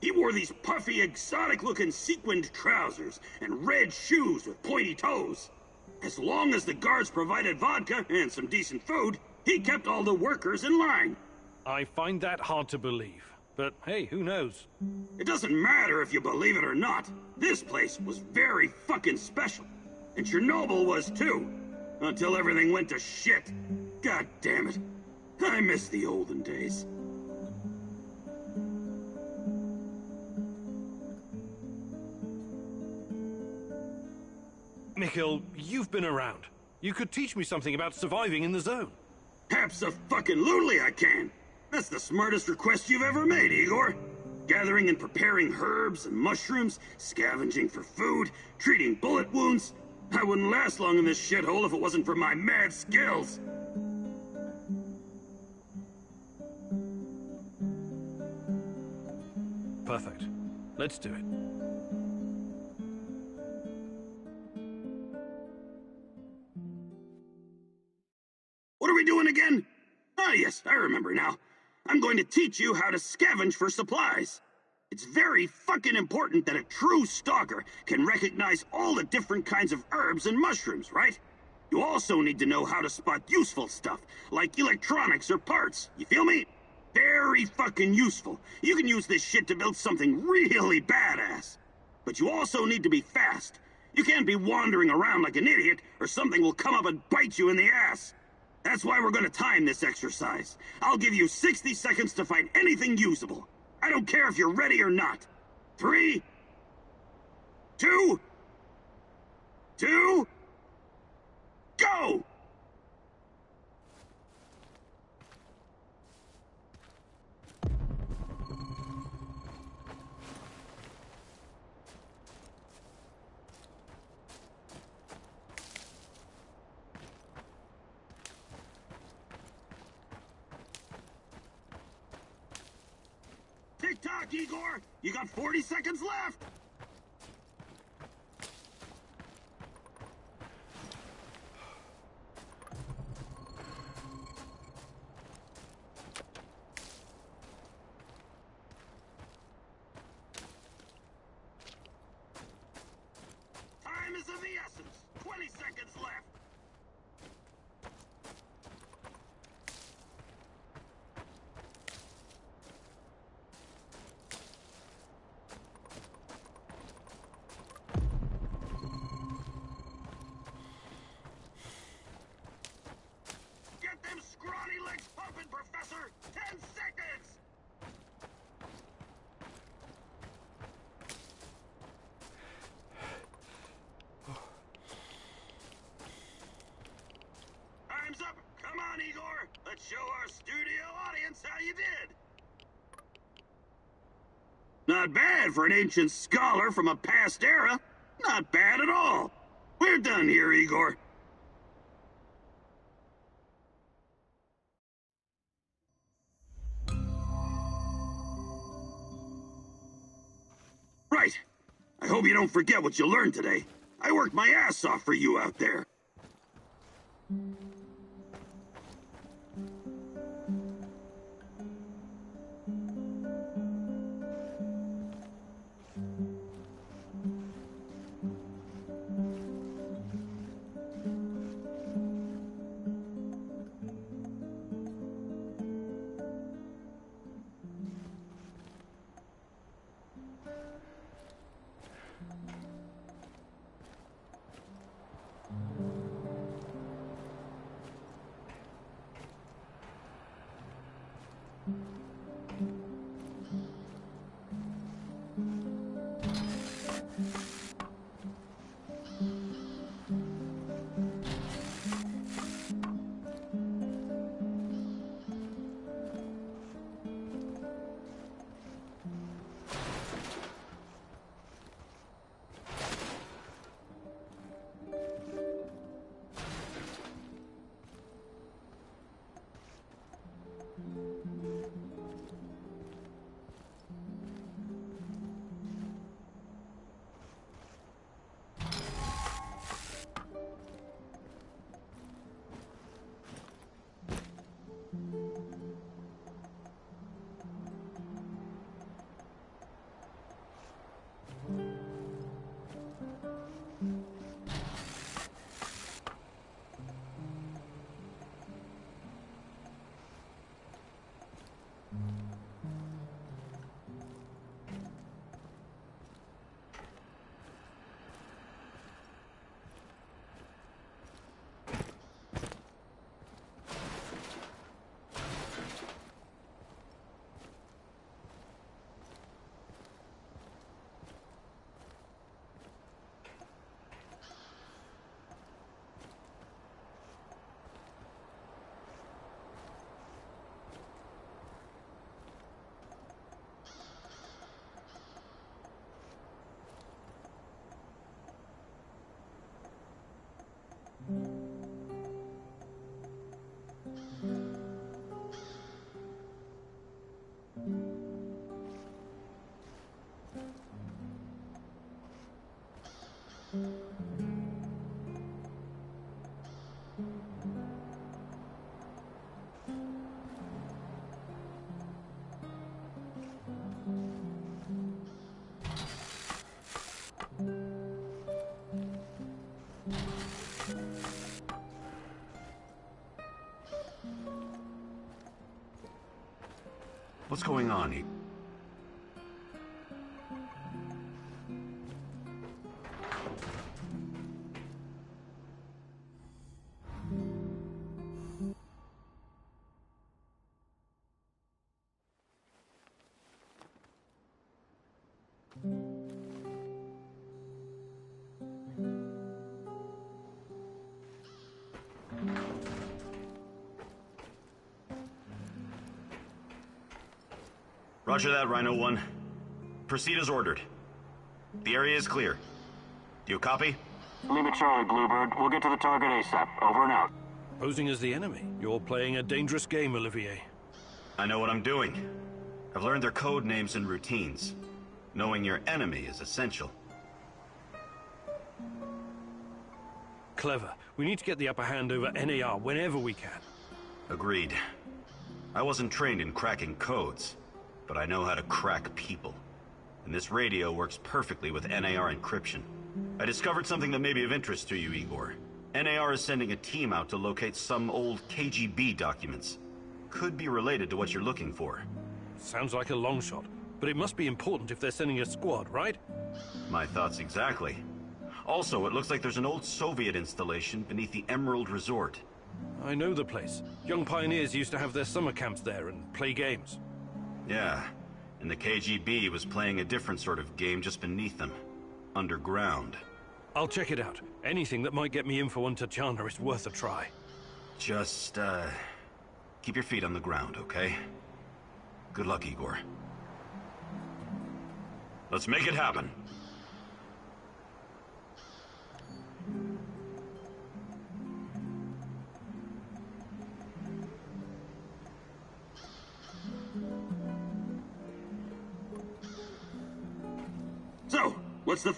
He wore these puffy, exotic-looking sequined trousers and red shoes with pointy toes. As long as the guards provided vodka and some decent food, he kept all the workers in line. I find that hard to believe, but hey, who knows? It doesn't matter if you believe it or not. This place was very fucking special. And Chernobyl was too. Until everything went to shit. God damn it. I miss the olden days. Mikhail, you've been around. You could teach me something about surviving in the zone. Abso-fucking-lutely I can! That's the smartest request you've ever made, Igor. Gathering and preparing herbs and mushrooms, scavenging for food, treating bullet wounds. I wouldn't last long in this shithole if it wasn't for my mad skills. Perfect. Let's do it. What are we doing again? Ah, yes, I remember now. I'm going to teach you how to scavenge for supplies. It's very fucking important that a true stalker can recognize all the different kinds of herbs and mushrooms, right? You also need to know how to spot useful stuff, like electronics or parts. You feel me? Very fucking useful. You can use this shit to build something really badass. But you also need to be fast. You can't be wandering around like an idiot, or something will come up and bite you in the ass. That's why we're gonna time this exercise. I'll give you 60 seconds to find anything usable. I don't care if you're ready or not. 3, 2, go! Tick-tock, Igor! You got 40 seconds left! Time is of the essence. 20 seconds left. Get them scrawny legs pumping, Professor! 10 seconds! Time's up! Come on, Igor! Let's show our studio audience how you did! Not bad for an ancient scholar from a past era. Not bad at all. We're done here, Igor. Right. I hope you don't forget what you learned today. I worked my ass off for you out there. What's going on, Igor? Roger that, Rhino 1. Proceed as ordered. The area is clear. Do you copy? Leave it, Charlie, Bluebird. We'll get to the target ASAP. Over and out. Posing as the enemy. You're playing a dangerous game, Olivier. I know what I'm doing. I've learned their code names and routines. Knowing your enemy is essential. Clever. We need to get the upper hand over NAR whenever we can. Agreed. I wasn't trained in cracking codes, but I know how to crack people. And this radio works perfectly with NAR encryption. I discovered something that may be of interest to you, Igor. NAR is sending a team out to locate some old KGB documents. Could be related to what you're looking for. Sounds like a long shot, but it must be important if they're sending a squad, right? My thoughts exactly. Also, it looks like there's an old Soviet installation beneath the Emerald Resort. I know the place. Young pioneers used to have their summer camps there and play games. Yeah, and the KGB was playing a different sort of game just beneath them. Underground. I'll check it out. Anything that might get me info on Tatiana is worth a try. Just, keep your feet on the ground, okay? Good luck, Igor. Let's make it happen. So, what's the